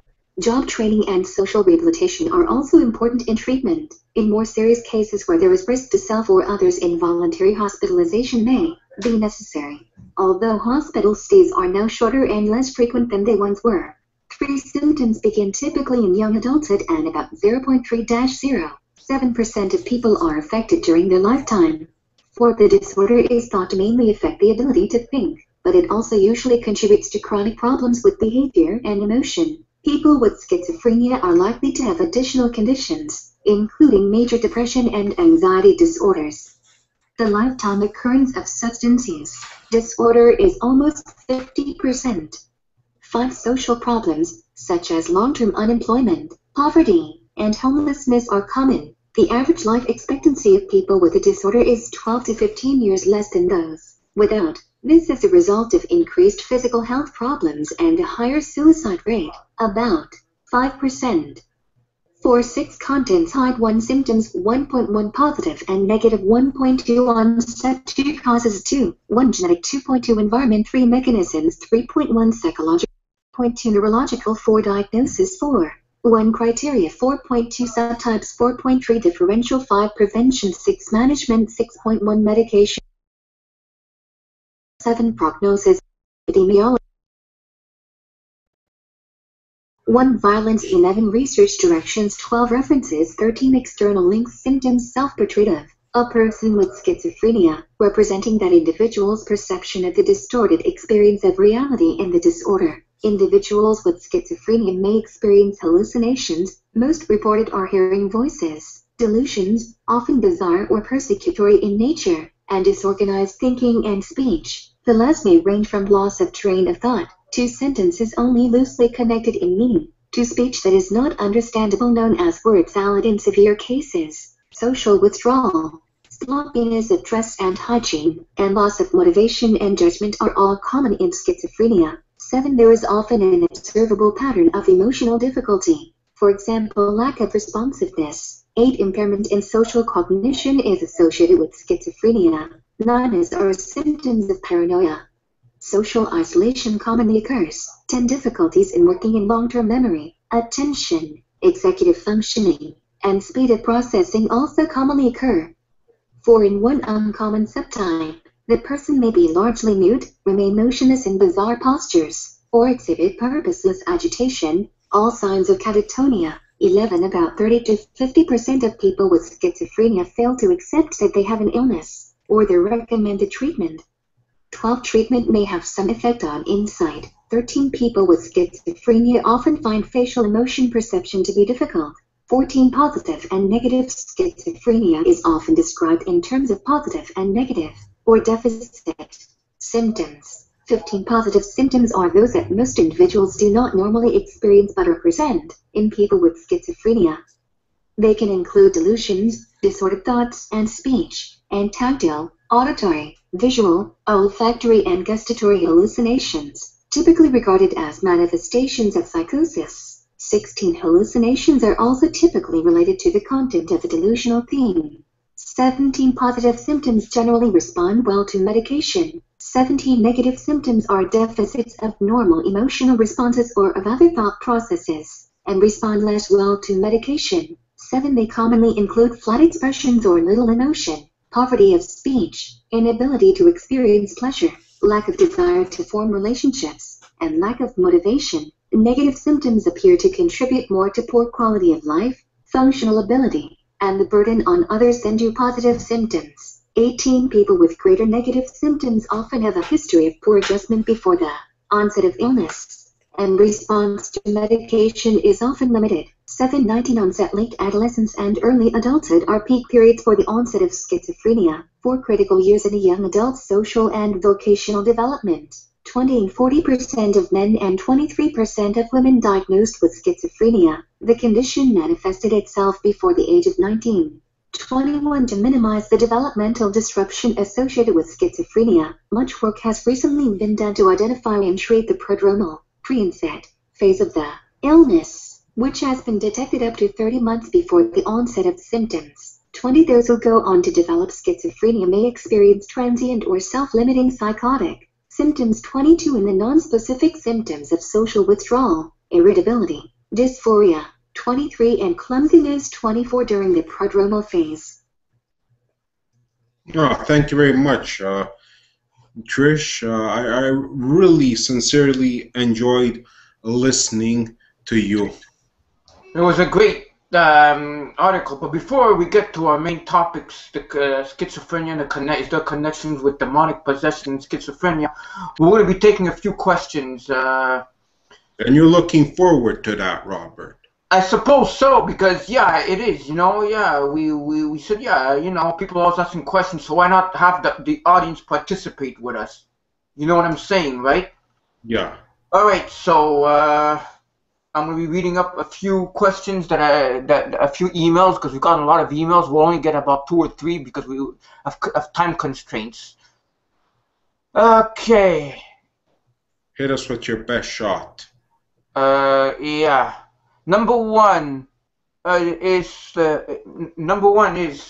job training, and social rehabilitation are also important in treatment. In more serious cases where there is risk to self or others, involuntary hospitalization may be necessary. Although hospital stays are now shorter and less frequent than they once were, 3 symptoms begin typically in young adulthood, and about 0.3-0.7% of people are affected during their lifetime. For the disorder is thought to mainly affect the ability to think, but it also usually contributes to chronic problems with behavior and emotion. People with schizophrenia are likely to have additional conditions, including major depression and anxiety disorders. The lifetime occurrence of substance use disorder is almost 50%. 5 social problems, such as long-term unemployment, poverty, and homelessness are common. The average life expectancy of people with the disorder is 12 to 15 years less than those without. This is a result of increased physical health problems and a higher suicide rate, about 5%. 4 6 contents hide 1 symptoms 1.1 positive and negative 1.2 onset 2 causes 2 1 genetic 2.2 environment 3 mechanisms 3.1 psychological 0.2 neurological 4 diagnosis 4 1 criteria 4.2 subtypes 4.3 differential 5 prevention 6 management 6.1 medication 7 prognosis epidemiology 1 violence, 11 research directions, 12 references, 13 external links. Symptoms: self-portrait of a person with schizophrenia, representing that individual's perception of the distorted experience of reality in the disorder. Individuals with schizophrenia may experience hallucinations. Most reported are hearing voices, delusions, often bizarre or persecutory in nature, and disorganized thinking and speech. The last may range from loss of train of thought, to sentences only loosely connected in meaning, to speech that is not understandable, known as word salad in severe cases. Social withdrawal, sloppiness of dress and hygiene, and loss of motivation and judgment are all common in schizophrenia. 7. There is often an observable pattern of emotional difficulty. For example, lack of responsiveness. 8. Impairment in social cognition is associated with schizophrenia. 9. Are symptoms of paranoia. Social isolation commonly occurs. 10. Difficulties in working in long-term memory, attention, executive functioning, and speed of processing also commonly occur. 4. In one uncommon subtype, the person may be largely mute, remain motionless in bizarre postures, or exhibit purposeless agitation, all signs of catatonia. 11. About 30 to 50% of people with schizophrenia fail to accept that they have an illness, or their recommended treatment. 12. Treatment may have some effect on insight. 13. People with schizophrenia often find facial emotion perception to be difficult. 14. Positive and negative schizophrenia is often described in terms of positive and negative, or deficit, symptoms. 15. Positive symptoms are those that most individuals do not normally experience but are present in people with schizophrenia. They can include delusions, disordered thoughts and speech, and tactile, auditory, visual, olfactory and gustatory hallucinations, typically regarded as manifestations of psychosis. 16. Hallucinations are also typically related to the content of the delusional theme. 17. Positive symptoms generally respond well to medication. 17. Negative symptoms are deficits of normal emotional responses or of other thought processes, and respond less well to medication. 7. They commonly include flat expressions or little emotion, poverty of speech, inability to experience pleasure, lack of desire to form relationships, and lack of motivation. Negative symptoms appear to contribute more to poor quality of life, functional ability, and the burden on others than do positive symptoms. 18. People with greater negative symptoms often have a history of poor adjustment before the onset of illness, and response to medication is often limited. 7. 19. Onset. Late adolescence and early adulthood are peak periods for the onset of schizophrenia. 4. Critical years in a young adult's social and vocational development. 20 and 40% of men and 23% of women diagnosed with schizophrenia. The condition manifested itself before the age of 19. 21. To minimize the developmental disruption associated with schizophrenia, much work has recently been done to identify and treat the prodromal, pre-onset, phase of the illness, which has been detected up to 30 months before the onset of symptoms. 20. Those who go on to develop schizophrenia may experience transient or self-limiting psychotic symptoms. 22. In the non-specific symptoms of social withdrawal, irritability, dysphoria. 23. And clumsiness. 24. During the prodromal phase. Oh, thank you very much, Trish. I really sincerely enjoyed listening to you. It was a great article, but before we get to our main topics, the schizophrenia and the connections with demonic possession and schizophrenia, we're going to be taking a few questions. And you're looking forward to that, Robert? I suppose so, because yeah, it is, you know, yeah, we said, yeah, you know, people always asking questions, so why not have the audience participate with us? You know what I'm saying, right? Yeah. All right, so I'm going to be reading up a few questions a few emails, because we've gotten a lot of emails. We'll only get about 2 or 3 because we have time constraints. Okay. Hit us with your best shot. Yeah. Number one is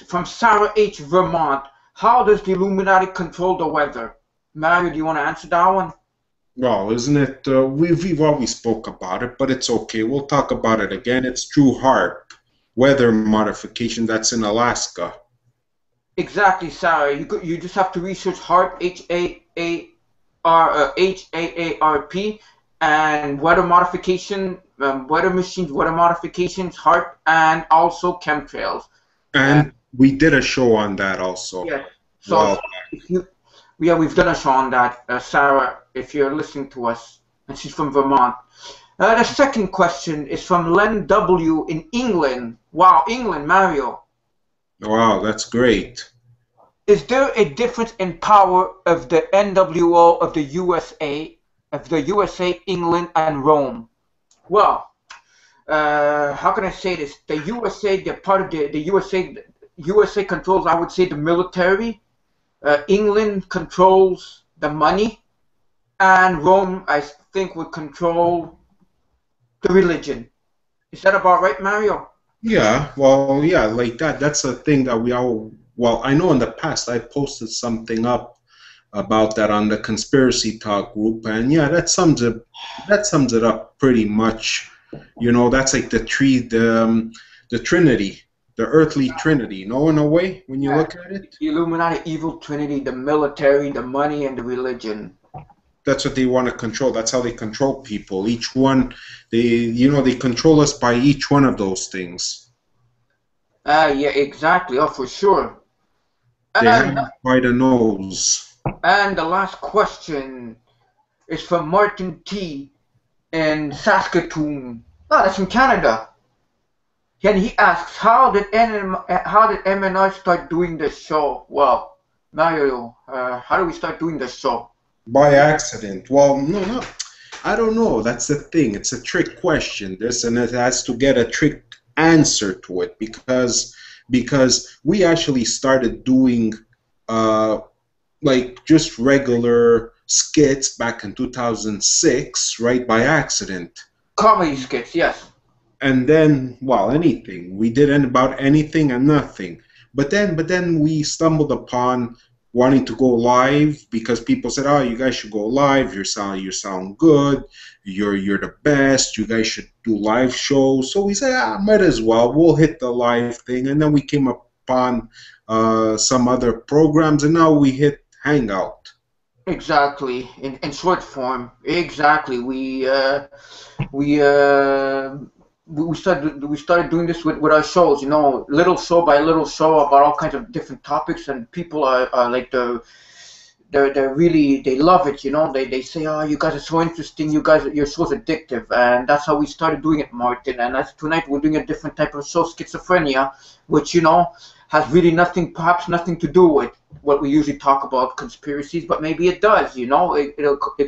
from Sarah H. Vermont. How does the Illuminati control the weather? Mario, do you want to answer that one? Well, isn't it? We've always spoke about it, but it's okay. We'll talk about it again. It's True HAARP, weather modification. That's in Alaska. Exactly, Sarah. You just have to research HAARP, H-A-A-R-P, and weather modification weather machines, weather modifications, heart, and also chemtrails. And we did a show on that also. Yeah. So Well, if you, yeah, we've done a show on that. Sarah, if you're listening to us, and she's from Vermont. The second question is from Len W. in England. Wow, England, Mario. wow, that's great. Is there a difference in power of the NWO of the USA, England, and Rome? Well, how can I say this? The USA, the part of the USA controls, I would say, the military. England controls the money, and Rome, I think, would control the religion. Is that about right, Mario? Yeah, well, yeah, like that. That's a thing that we all. Well, I know in the past I posted something up about that on the Conspiracy Talk group, and yeah, that sums it up pretty much. You know, that's like the Trinity, the earthly Trinity. No, in a way, when you look at it, The Illuminati, evil Trinity, the military, the money, and the religion. that's what they want to control. That's how they control people. Each one, they control us by each one of those things. Yeah, exactly. Oh, for sure. They have us by the nose. And the last question is from Martin T. in Saskatoon. Oh, that's from Canada. And he asks, how did MNR start doing this show? Well, Mario, how do we start doing this show? By accident. Well, no, I don't know. That's the thing. It's a trick question. And it has to get a trick answer to it because we actually started doing like just regular skits back in 2006, right? By accident. Comedy skits, yes. And then, well, anything. We did about anything and nothing. But then we stumbled upon wanting to go live because people said, "Oh, you guys should go live. You sound good. You're the best. You guys should do live shows." So we said, might as well. We'll hit the live thing. And then we came upon some other programs, and now we hit Hangout. Exactly, in short form. Exactly. We started doing this with our shows, little show by little show about all kinds of different topics, and people are like they're really, they love it, they say, "Oh, you guys are so interesting, your show's addictive," and that's how we started doing it, Martin. And tonight we're doing a different type of show, Schizophrenia, which has really perhaps nothing to do with what we usually talk about, conspiracies, but maybe it does, it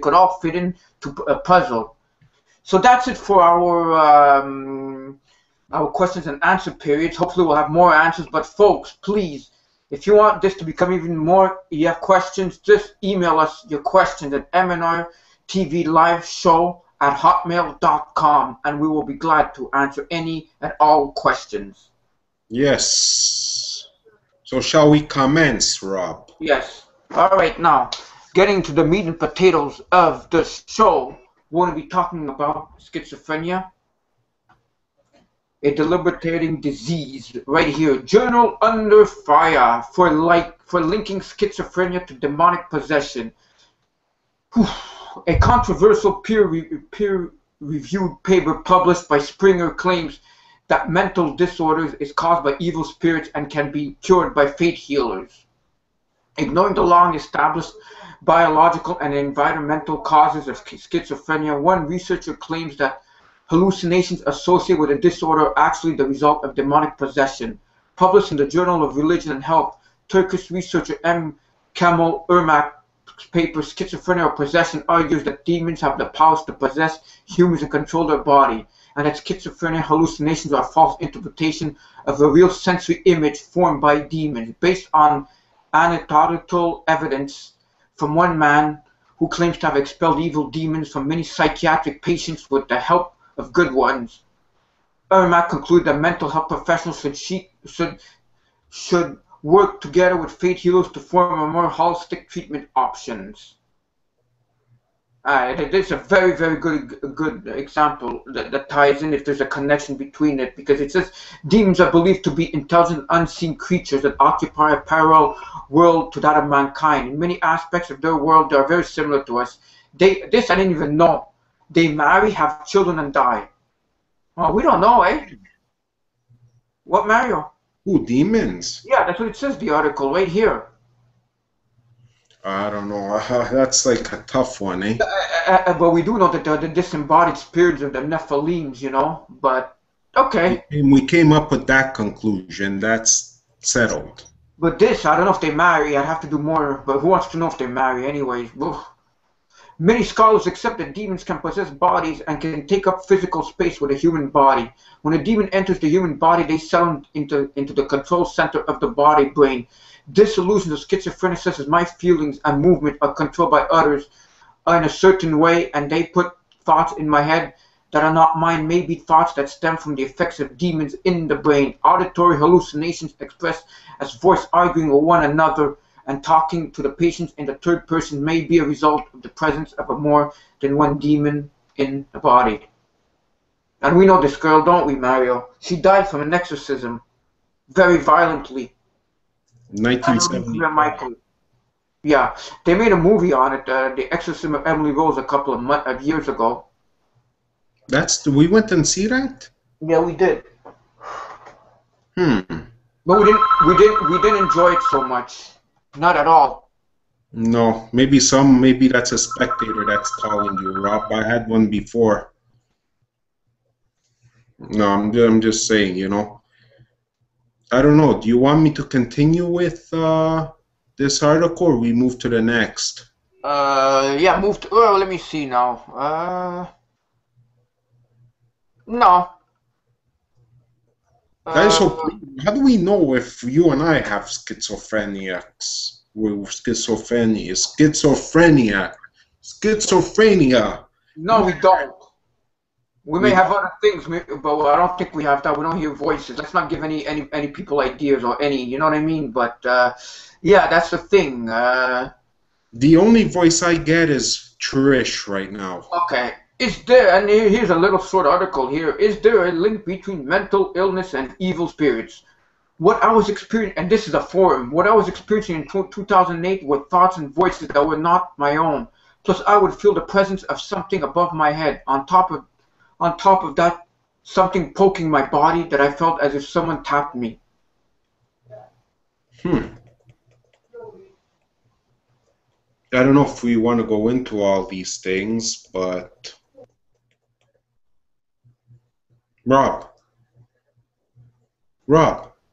could all fit into a puzzle. So that's it for our questions and answer periods. Hopefully we'll have more answers, but folks, please, if you want this to become even more, you have questions, just email us your questions at MnRTV Live Show at hotmail.com, and we will be glad to answer any and all questions. Yes. So shall we commence, Rob? Yes. All right, now, getting to the meat and potatoes of the show, we're going to be talking about schizophrenia, a debilitating disease, right here. Journal under fire for linking schizophrenia to demonic possession. A controversial peer-reviewed paper published by Springer claims that mental disorders is caused by evil spirits and can be cured by faith healers. Ignoring the long-established biological and environmental causes of schizophrenia, one researcher claims that hallucinations associated with a disorder are actually the result of demonic possession. Published in the Journal of Religion and Health, Turkish researcher M. Kemal Irmak's paper, Schizophrenia or Possession, argues that demons have the powers to possess humans and control their body, and that schizophrenia hallucinations are a false interpretation of a real sensory image formed by demons, based on anecdotal evidence from one man who claims to have expelled evil demons from many psychiatric patients with the help of good ones. Irmak concluded that mental health professionals should work together with faith healers to form a more holistic treatment options. This is a very, very good example that ties in if there's a connection between it, because it says demons are believed to be intelligent, unseen creatures that occupy a parallel world to that of mankind. In many aspects of their world, they are very similar to us. This I didn't even know. They marry, have children, and die. Well, we don't know, eh? What, Mario? Who, demons? Yeah, that's what it says, the article, right here. I don't know. That's like a tough one, eh? But we do know that they're the disembodied spirits of the Nephilims, you know? But, okay. We came up with that conclusion. That's settled. But this, I don't know if they marry. I'd have to do more. But who wants to know if they marry anyways? Ugh. Many scholars accept that demons can possess bodies and can take up physical space with a human body. When a demon enters the human body, they settle into the control center of the body brain. This illusion of schizophrenia says that my feelings and movement are controlled by others in a certain way, and they put thoughts in my head that are not mine, may be thoughts that stem from the effects of demons in the brain. Auditory hallucinations expressed as voice arguing with one another and talking to the patients in the third person may be a result of the presence of a more than one demon in the body. And we know this girl, don't we, Mario? She died from an exorcism, very violently. 1970. Yeah, they made a movie on it, The Exorcism of Emily Rose, a couple of years ago. We went and see that? Yeah, we did. But we didn't enjoy it so much. Not at all. No, maybe that's a spectator that's calling you, Rob. I had one before. No, I'm just saying, you know. I don't know. Do you want me to continue with this article, or we move to the next? Yeah, move to. Oh, let me see now. No. Guys, so how do we know if you and I have schizophrenia? Schizophrenia. No, we don't. We may have other things, but I don't think we have that. We don't hear voices. Let's not give any people ideas or any, you know what I mean? But yeah, that's the thing. The only voice I get is Trish right now. Okay. Is there, and here's a little short article here, is there a link between mental illness and evil spirits? What I was experiencing, and this is a forum, what I was experiencing in 2008 were thoughts and voices that were not my own. Plus, I would feel the presence of something above my head. On top of that, something poking my body that I felt as if someone tapped me. I don't know if we want to go into all these things, but... Rob.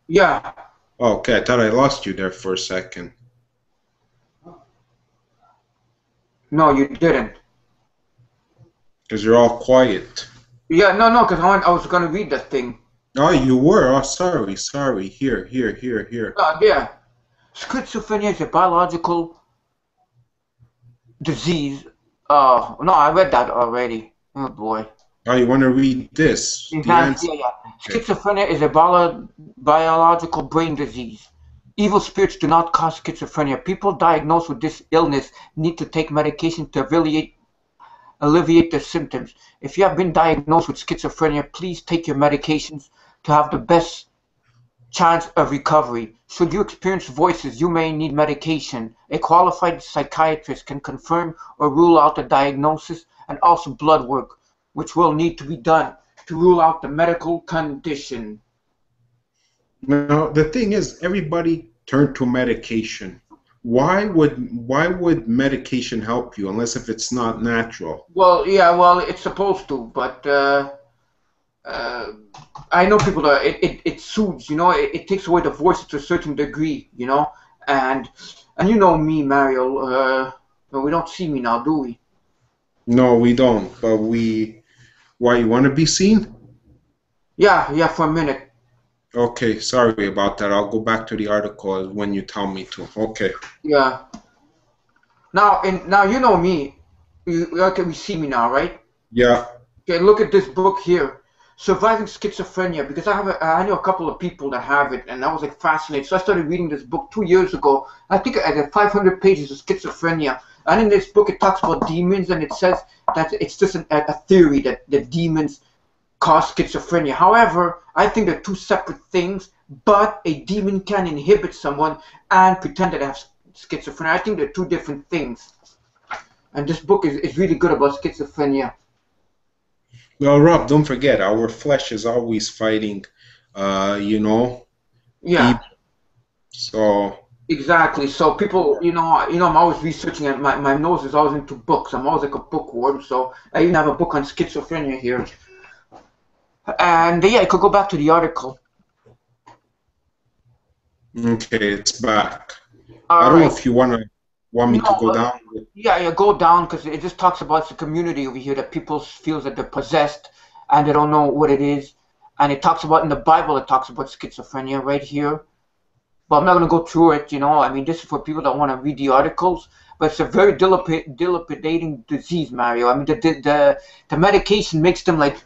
Yeah. Okay, I thought I lost you there for a second. No, you didn't. Because you're all quiet. Yeah, no, because I was going to read that thing. Oh, you were? Oh, sorry. Here. Yeah. Schizophrenia is a biological disease. No, I read that already. Oh, boy. Oh, you want to read this? Yeah. Schizophrenia is a biological brain disease. Evil spirits do not cause schizophrenia. People diagnosed with this illness need to take medication to alleviate the symptoms. If you have been diagnosed with schizophrenia, please take your medications to have the best chance of recovery. Should you experience voices, you may need medication. A qualified psychiatrist can confirm or rule out the diagnosis, and also blood work, which will need to be done to rule out the medical condition. Now, the thing is, everybody turned to medication. Why would medication help you unless if it's not natural? Well, yeah, it's supposed to, but I know people that it soothes, you know, it takes away the voice to a certain degree, you know, and you know me, Mario, but we don't see me now, do we? No, we don't, but why, you want to be seen? Yeah, for a minute. Okay, sorry about that. I'll go back to the article when you tell me to. Okay. Yeah. Now you know me. Okay, we see me now, right? Yeah. Okay, look at this book here, Surviving Schizophrenia, because I know a couple of people that have it, and I was like fascinated. So I started reading this book 2 years ago. I think I got 500 pages of schizophrenia, and in this book it talks about demons, and it says that it's just a theory that the demons cause schizophrenia. However, I think they're two separate things, but a demon can inhibit someone and pretend that they have schizophrenia. I think they're two different things. And this book is really good about schizophrenia. Well, Rob, don't forget, our flesh is always fighting, you know, Yeah. evil. So, Exactly. So people, I'm always researching, and my nose is always into books. I'm always like a bookworm. So I even have a book on schizophrenia here. And yeah, I could go back to the article. okay, it's back. All I don't know right. if you want me to go down. Yeah, go down because it just talks about the community over here that people feels that they're possessed and they don't know what it is. And it talks about in the Bible, it talks about schizophrenia right here. But I'm not going to go through it, I mean, this is for people that want to read the articles. But it's a very dilapidating disease, Mario. I mean, the medication makes them like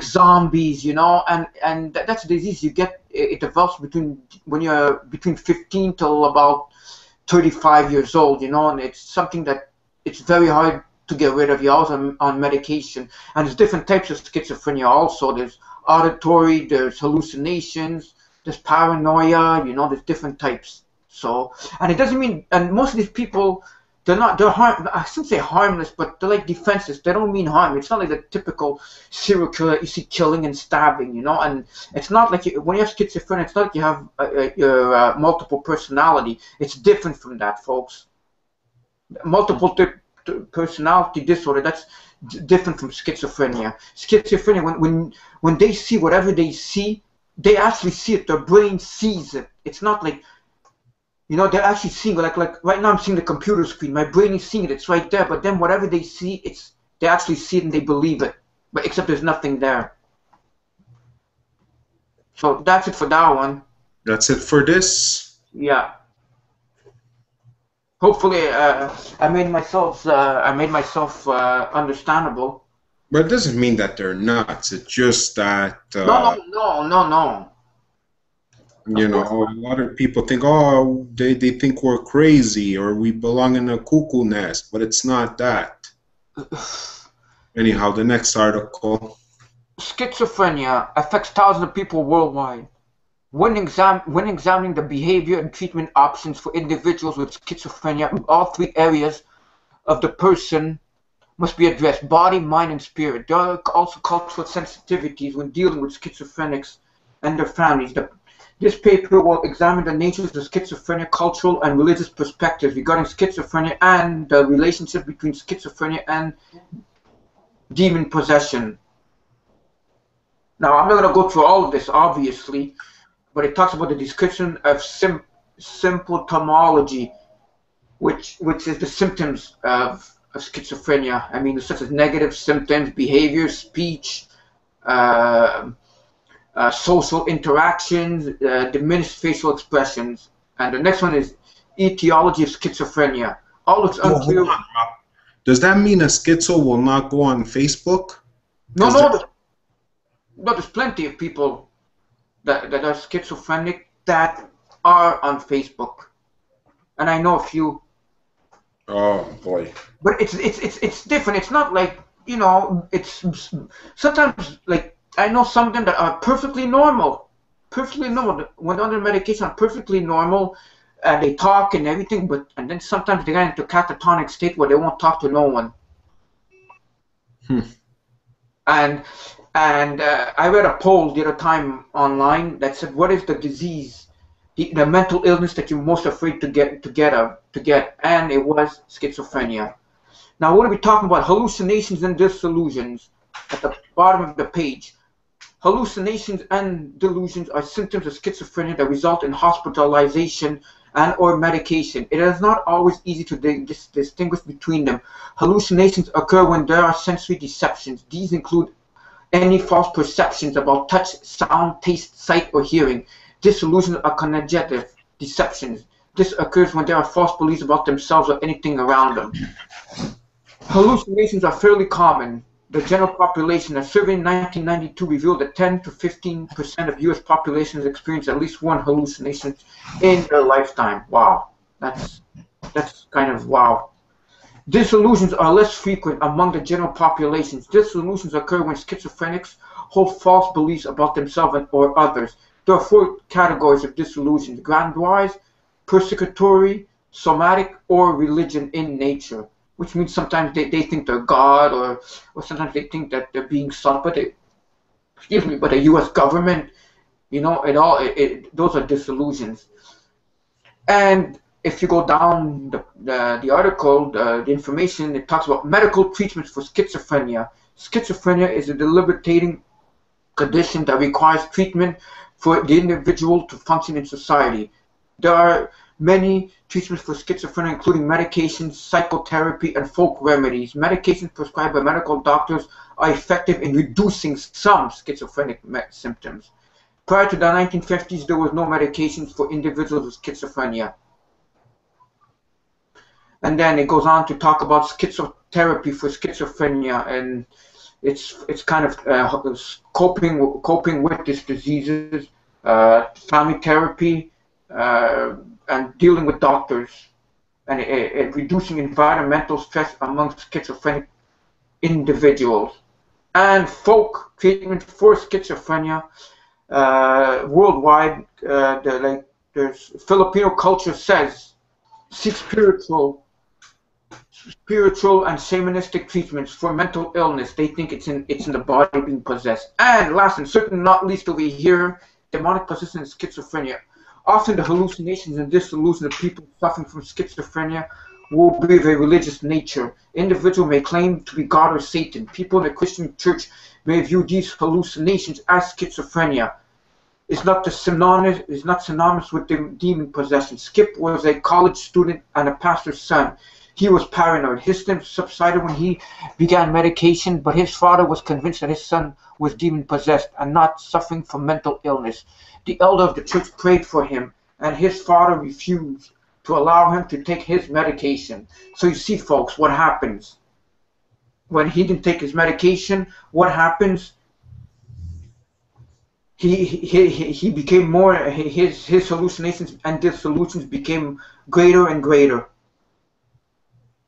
zombies, and that's a disease you get. It develops when you're between 15 till about 35 years old, and it's something that it's very hard to get rid of. You're also on medication, and there's different types of schizophrenia. Also, there's auditory, there's hallucinations. There's paranoia, there's different types. So, and it doesn't mean, and most of these people, they're I shouldn't say harmless, but they're like defenseless. They don't mean harm. It's not like the typical serial killer you see killing and stabbing, and it's not like when you have schizophrenia, it's not like you have your multiple personality. It's different from that, folks. Multiple personality disorder, that's different from schizophrenia. Schizophrenia, when they see whatever they see, they actually see it. Their brain sees it. It's not like, they're actually seeing it. Like right now I'm seeing the computer screen. My brain is seeing it. It's right there. But then whatever they see, they actually see it and they believe it. But except there's nothing there. So that's it for that one. That's it for this. Yeah. Hopefully, I made myself understandable. But it doesn't mean that they're nuts. It's just that No. You know, a lot of people think, oh, they think we're crazy or we belong in a cuckoo nest, but it's not that. Anyhow, the next article. Schizophrenia affects thousands of people worldwide. When examining the behavior and treatment options for individuals with schizophrenia, all three areas of the person must be addressed: body, mind, and spirit. There are also cultural sensitivities when dealing with schizophrenics and their families. This paper will examine the natures of schizophrenia, cultural and religious perspectives regarding schizophrenia, and the relationship between schizophrenia and demon possession. Now, I'm not going to go through all of this, obviously, but it talks about the description of symptomology, which is the symptoms of schizophrenia. I mean, such as negative symptoms, behavior, speech, social interactions, diminished facial expressions. And the next one is etiology of schizophrenia. All looks unclear. Does that mean a schizo will not go on Facebook? No, there's plenty of people that are schizophrenic that are on Facebook, and I know a few. Oh boy! But it's different. It's not like it's sometimes like I know some of them that are perfectly normal, when under medication are perfectly normal, and they talk and everything. And then sometimes they get into a catatonic state where they won't talk to no one. And I read a poll the other time online that said, "What is the disease, the mental illness that you're most afraid to get?" And it was schizophrenia. Now we're going to be talking about hallucinations and disillusions at the bottom of the page. Hallucinations and delusions are symptoms of schizophrenia that result in hospitalization and/or medication. It is not always easy to distinguish between them. Hallucinations occur when there are sensory deceptions. These include any false perceptions about touch, sound, taste, sight, or hearing. Disillusions are cognitive deceptions. This occurs when there are false beliefs about themselves or anything around them. Hallucinations are fairly common. The general population, a survey in 1992 revealed that 10 to 15% of U.S. populations experience at least one hallucination in their lifetime. Wow, that's kind of wow. Disillusions are less frequent among the general populations. Disillusions occur when schizophrenics hold false beliefs about themselves or others. There are 4 categories of disillusions: grandiose, persecutory, somatic, or religion in nature. which means sometimes they think they're God, or sometimes they think that they're being sought by the, excuse me, by the U.S. government. You know, those are disillusions. And if you go down the article, the information, it talks about medical treatments for schizophrenia. Schizophrenia is a debilitating condition that requires treatment for the individual to function in society. There are many treatments for schizophrenia, including medications, psychotherapy, and folk remedies. Medications prescribed by medical doctors are effective in reducing some schizophrenic symptoms. Prior to the 1950s, there was no medications for individuals with schizophrenia. And then it goes on to talk about schizotherapy for schizophrenia, and it's kind of coping with these diseases, family therapy, and dealing with doctors, and reducing environmental stress among schizophrenic individuals. And folk treatment for schizophrenia worldwide, there's Filipino culture says, seek spiritual and shamanistic treatments for mental illness. They think it's in the body being possessed. And last and certainly not least over here, demonic possession and schizophrenia. Often the hallucinations and disillusions of people suffering from schizophrenia will be of a religious nature. Individuals may claim to be God or Satan. People in the Christian church may view these hallucinations as schizophrenia. It's not synonymous with demon possession. Skip was a college student and a pastor's son. He was paranoid. His symptoms subsided when he began medication, but his father was convinced that his son was demon-possessed and not suffering from mental illness. The elder of the church prayed for him, and his father refused to allow him to take his medication. So you see, folks, what happens when he didn't take his medication? What happens? He became more. His hallucinations and disillusions became greater and greater.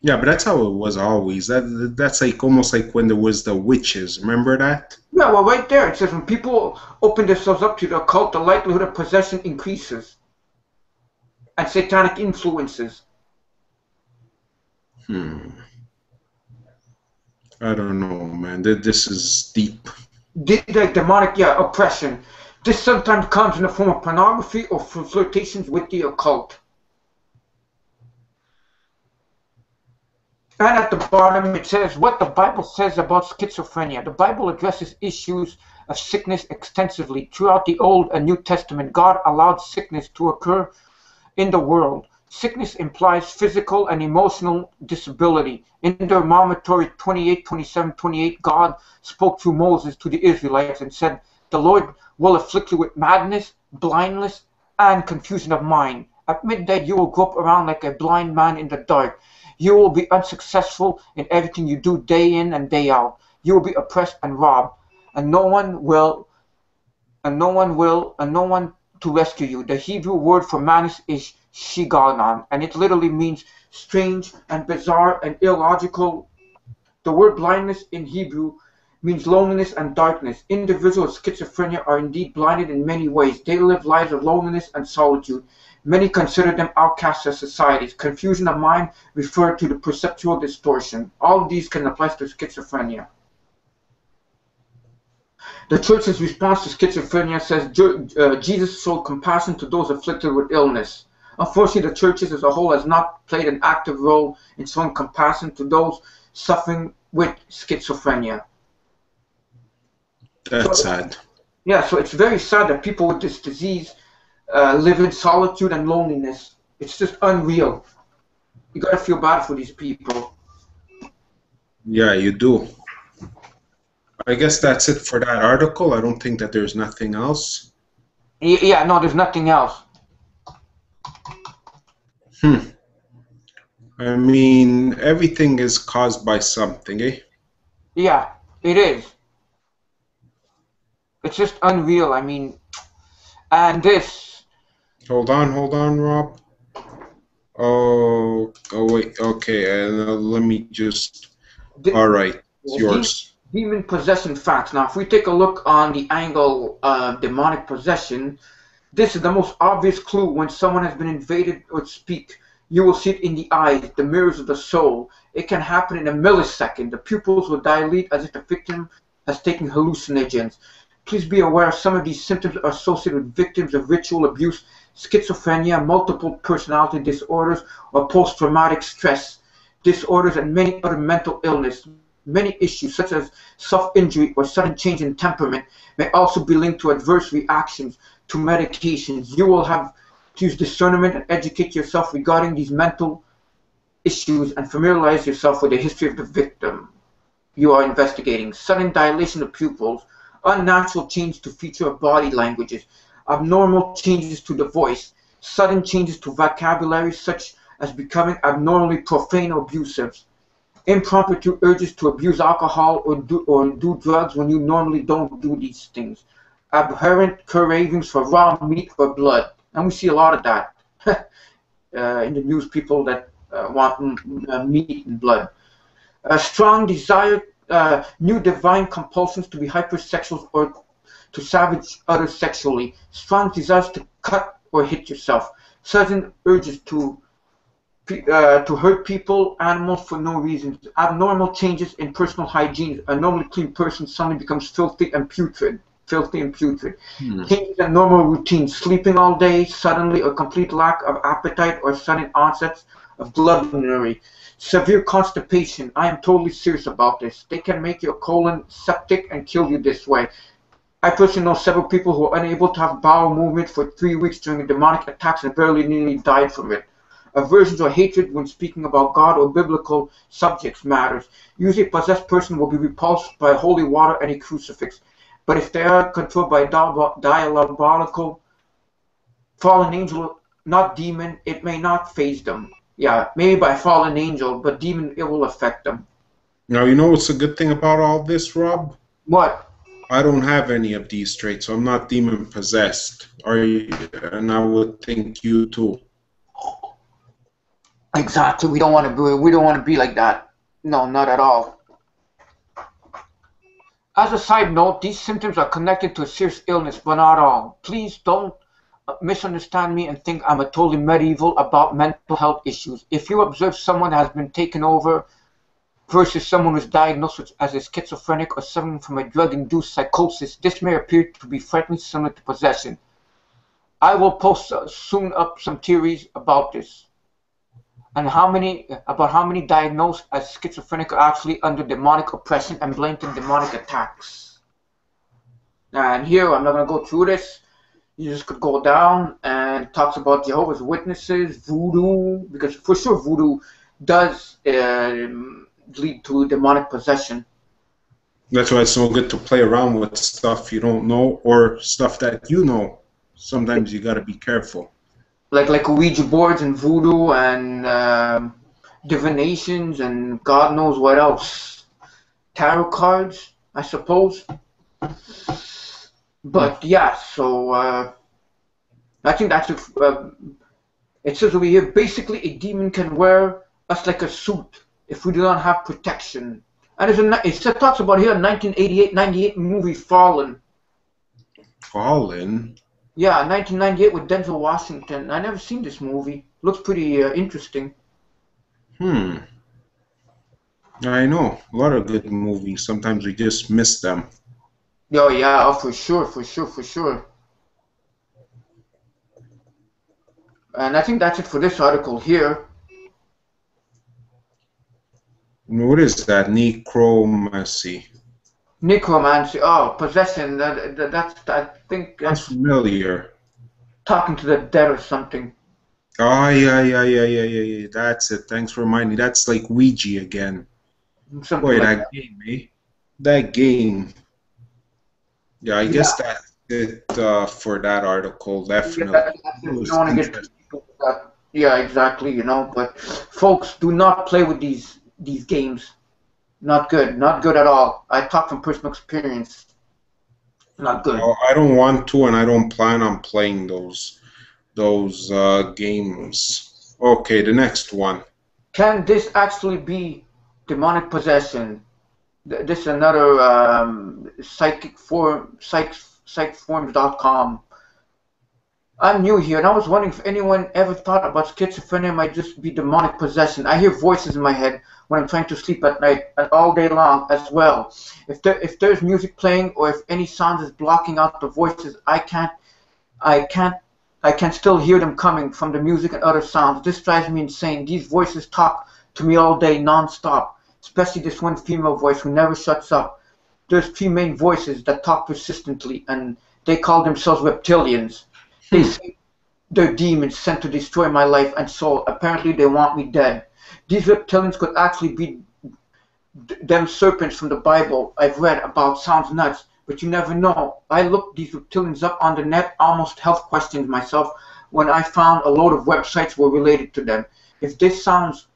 Yeah, but that's how it was always. That's like almost like when there was the witches. Remember that? Yeah, well, right there it says when people open themselves up to the occult, the likelihood of possession increases, and satanic influences. I don't know, man. This is deep. Demonic, oppression. This sometimes comes in the form of pornography or flirtations with the occult. And at the bottom it says what the Bible says about schizophrenia. The Bible addresses issues of sickness extensively. Throughout the Old and New Testament, God allowed sickness to occur in the world. Sickness implies physical and emotional disability. In Deuteronomy 28, 27, 28, God spoke through Moses to the Israelites and said, "The Lord will afflict you with madness, blindness, and confusion of mind. At midnight you will grope around like a blind man in the dark. You will be unsuccessful in everything you do day in and day out. You will be oppressed and robbed, and no one to rescue you." The Hebrew word for madness is shiganon, and it literally means strange and bizarre and illogical. The word blindness in Hebrew means loneliness and darkness. Individuals with schizophrenia are indeed blinded in many ways. They live lives of loneliness and solitude. Many consider them outcasts of society. Confusion of mind referred to the perceptual distortion. All of these can apply to schizophrenia. The church's response to schizophrenia says Jesus showed compassion to those afflicted with illness. Unfortunately, the churches as a whole has not played an active role in showing compassion to those suffering with schizophrenia. That's sad. Yeah, so it's very sad that people with this disease live in solitude and loneliness. It's just unreal. You gotta feel bad for these people. Yeah, you do. I guess that's it for that article. I don't think that there's nothing else. Yeah, no, there's nothing else. I mean, everything is caused by something, eh? Yeah, it is. It's just unreal. I mean, and this. Hold on, Rob. Oh wait, okay, let me just. All right, it's yours. Demon possession facts. Now, if we take a look on the angle of demonic possession, this is the most obvious clue when someone has been invaded or speak. You will see it in the eyes, the mirrors of the soul. It can happen in a millisecond. The pupils will dilate as if the victim has taken hallucinogens. Please be aware some of these symptoms are associated with victims of ritual abuse, schizophrenia, multiple personality disorders, or post-traumatic stress disorders, and many other mental illness. Many issues such as self-injury or sudden change in temperament may also be linked to adverse reactions to medications. You will have to use discernment and educate yourself regarding these mental issues and familiarize yourself with the history of the victim you are investigating. Sudden dilation of pupils, unnatural change to feature of body languages, abnormal changes to the voice, sudden changes to vocabulary such as becoming abnormally profane or abusive, impromptu urges to abuse alcohol or do drugs when you normally don't do these things, abhorrent cravings for raw meat or blood, and we see a lot of that in the news, people that want meat and blood. A strong desire, new divine compulsions to be hypersexual or to savage others sexually, strong desires to cut or hit yourself, sudden urges to hurt people, animals for no reason, abnormal changes in personal hygiene. A normally clean person suddenly becomes filthy and putrid. Changes in normal routine, sleeping all day, suddenly or complete lack of appetite or sudden onsets of gluttony. Severe constipation. I am totally serious about this. They can make your colon septic and kill you this way. I personally know several people who are unable to have bowel movement for 3 weeks during demonic attacks and barely nearly died from it. Aversions or hatred when speaking about God or biblical subjects matters. Usually a possessed person will be repulsed by holy water and a crucifix. But if they are controlled by a diabolical fallen angel, not demon, it may not faze them. Yeah, maybe by fallen angel, but demon, it will affect them. Now, you know what's a good thing about all this, Rob? What? I don't have any of these traits, so I'm not demon possessed. And I would think you too. Exactly. We don't want to be like that. No, not at all. As a side note, these symptoms are connected to a serious illness, but not all. Please don't misunderstand me and think I'm a totally medieval about mental health issues. If you observe someone has been taken over versus someone who's diagnosed as a schizophrenic or suffering from a drug-induced psychosis, this may appear to be frightening similar to possession. I will post soon up some theories about this and how many diagnosed as schizophrenic are actually under demonic oppression and blatant demonic attacks. And here, I'm not going to go through this. You just could go down and talks about Jehovah's Witnesses, voodoo, because for sure voodoo does lead to demonic possession. That's why it's so good to play around with stuff you don't know or stuff that you know. Sometimes you got to be careful. Like Ouija boards and voodoo and divinations and God knows what else. Tarot cards, I suppose. But yeah, so I think that's it says over here, basically a demon can wear us like a suit if we do not have protection. And it talks about here a 1998 movie, Fallen. Fallen? Yeah, 1998 with Denzel Washington. I never seen this movie. Looks pretty interesting. I know. A lot of good movies. Sometimes we just miss them. Oh, yeah, for sure. And I think that's it for this article here. What is that? Necromancy. Necromancy. Oh, possession. That's I think that's familiar. Talking to the dead or something. Oh, yeah. That's it. Thanks for reminding me. That's like Ouija again. Something Boy, like that game, eh? That game. Yeah, I guess that's it for that article, definitely. Yeah, exactly, you know. But folks, do not play with these games. Not good at all. I talk from personal experience. Not good. Well, I don't want to, and I don't plan on playing those games. Okay, the next one. Can this actually be demonic possession? This is another psychforms.com. I'm new here, and I was wondering if anyone ever thought about schizophrenia might just be demonic possession. I hear voices in my head when I'm trying to sleep at night and all day long as well. If there's music playing or if any sound is blocking out the voices, I can't I can still hear them coming from the music and other sounds. This drives me insane. These voices talk to me all day non-stop, especially this one female voice who never shuts up. There's three main voices that talk persistently, and they call themselves reptilians. They say they're demons sent to destroy my life and soul. Apparently they want me dead. These reptilians could actually be them serpents from the Bible I've read about. Sounds nuts, but you never know. I looked these reptilians up on the net, almost health questioned myself when I found a load of websites were related to them. If this sounds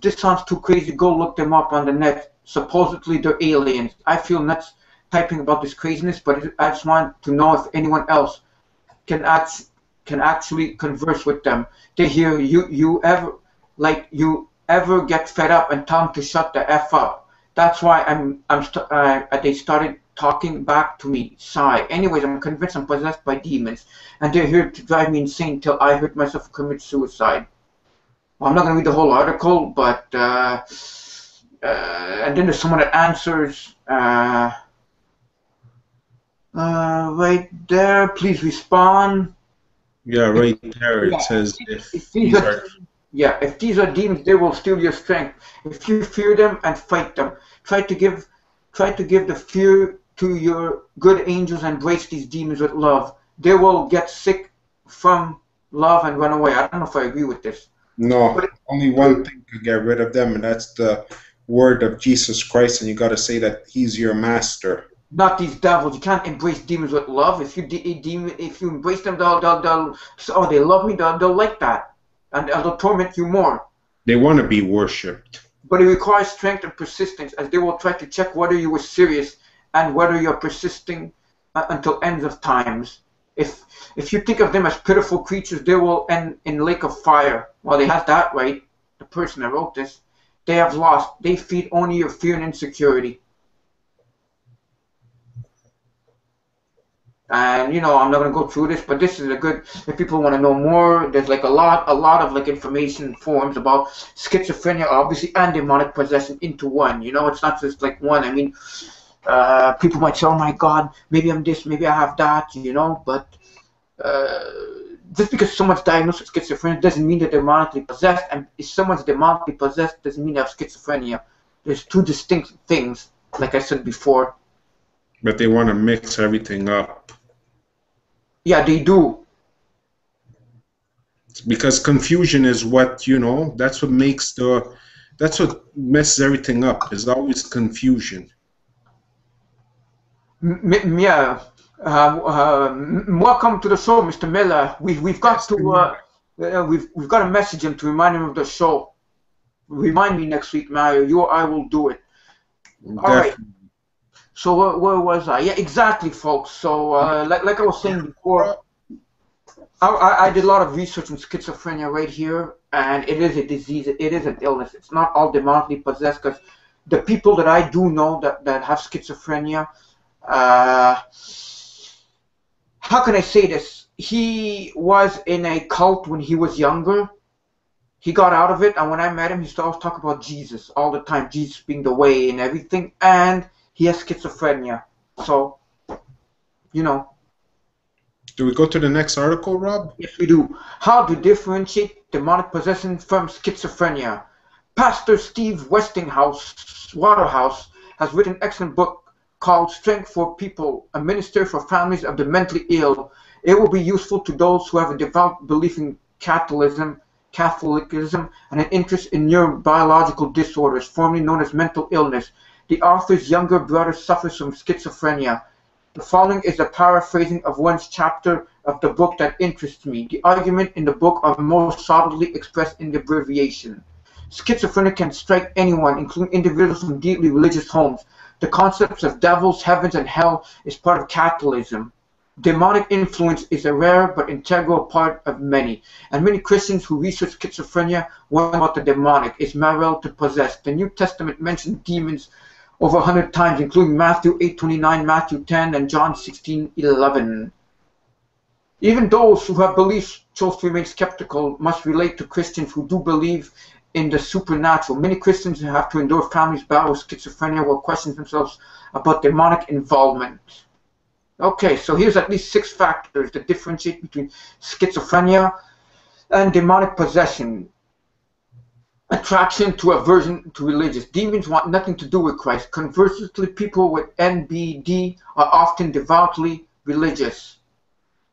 too crazy, go look them up on the net. Supposedly they're aliens. I feel nuts typing about this craziness, but I just want to know if anyone else can actually converse with them. They hear you ever get fed up and tell them to shut the F up. That's why they started talking back to me. Sigh. Anyways, I'm convinced I'm possessed by demons, and they're here to drive me insane till I hurt myself and commit suicide. Well, I'm not going to read the whole article, but and then there's someone that answers right there. Please respond. Yeah, right there it says if these are... Yeah, if these are demons, they will steal your strength. If you fear them and fight them, try to give the fear to your good angels and embrace these demons with love. They will get sick from love and run away. I don't know if I agree with this. No, but only one thing could get rid of them, and that's the word of Jesus Christ, and you got to say that He's your master. Not these devils. You can't embrace demons with love. If you embrace them, they love me. They'll like that. And they'll torment you more. They want to be worshipped. But it requires strength and persistence, as they will try to check whether you were serious and whether you're persisting until ends of times. If you think of them as pitiful creatures, they will end in lake of fire. Well, they have that right. The person that wrote this, they have lost. They feed only your fear and insecurity. And I'm not gonna go through this, but this is a good. If people want to know more, there's like a lot of like information forums about schizophrenia, obviously, and demonic possession into one. It's not just like one. I mean, people might say, "Oh my God, maybe I'm this, maybe I have that," But just because someone's diagnosed with schizophrenia doesn't mean that they're demonically possessed. And if someone's demonically possessed, doesn't mean they have schizophrenia. There's two distinct things, like I said before. But they want to mix everything up. Yeah, they do. Because confusion is what, that's what messes everything up. There's always confusion. Yeah. Welcome to the show, Mr. Miller. We've got we've got to message him to remind him of the show. Remind me next week, Mario. I will do it. All right. So where was I? Yeah, exactly, folks. So like I was saying before, I did a lot of research on schizophrenia right here, and it is a disease. It is an illness. It's not all demonically possessed, because the people that I do know that have schizophrenia, how can I say this? He was in a cult when he was younger. He got out of it, and when I met him, he used to always talk about Jesus all the time, Jesus being the way and everything, and he has schizophrenia. So, Do we go to the next article, Rob? Yes, we do. How to differentiate demonic possession from schizophrenia. Pastor Steve Waterhouse has written an excellent book called Strength for People, a minister for families of the mentally ill. It will be useful to those who have a devout belief in Catholicism, and an interest in neurobiological disorders, formerly known as mental illness. The author's younger brother suffers from schizophrenia. The following is a paraphrasing of one chapter of the book that interests me. The argument in the book are most solidly expressed in the abbreviation. Schizophrenia can strike anyone, including individuals from deeply religious homes. The concepts of devils, heavens, and hell is part of Catholicism. Demonic influence is a rare but integral part of many, and many Christians who research schizophrenia wonder about the demonic. Is Mariolaur to possess? The New Testament mentions demons over 100 times, including Matthew 8:29, Matthew 10, and John 16:11. Even those who have beliefs chose to remain skeptical must relate to Christians who do believe in the supernatural. Many Christians have to endure families battle with schizophrenia while questioning themselves about demonic involvement. Okay, so here's at least 6 factors that differentiate between schizophrenia and demonic possession. Attraction to aversion to religious. Demons want nothing to do with Christ. Conversely, people with NBD are often devoutly religious.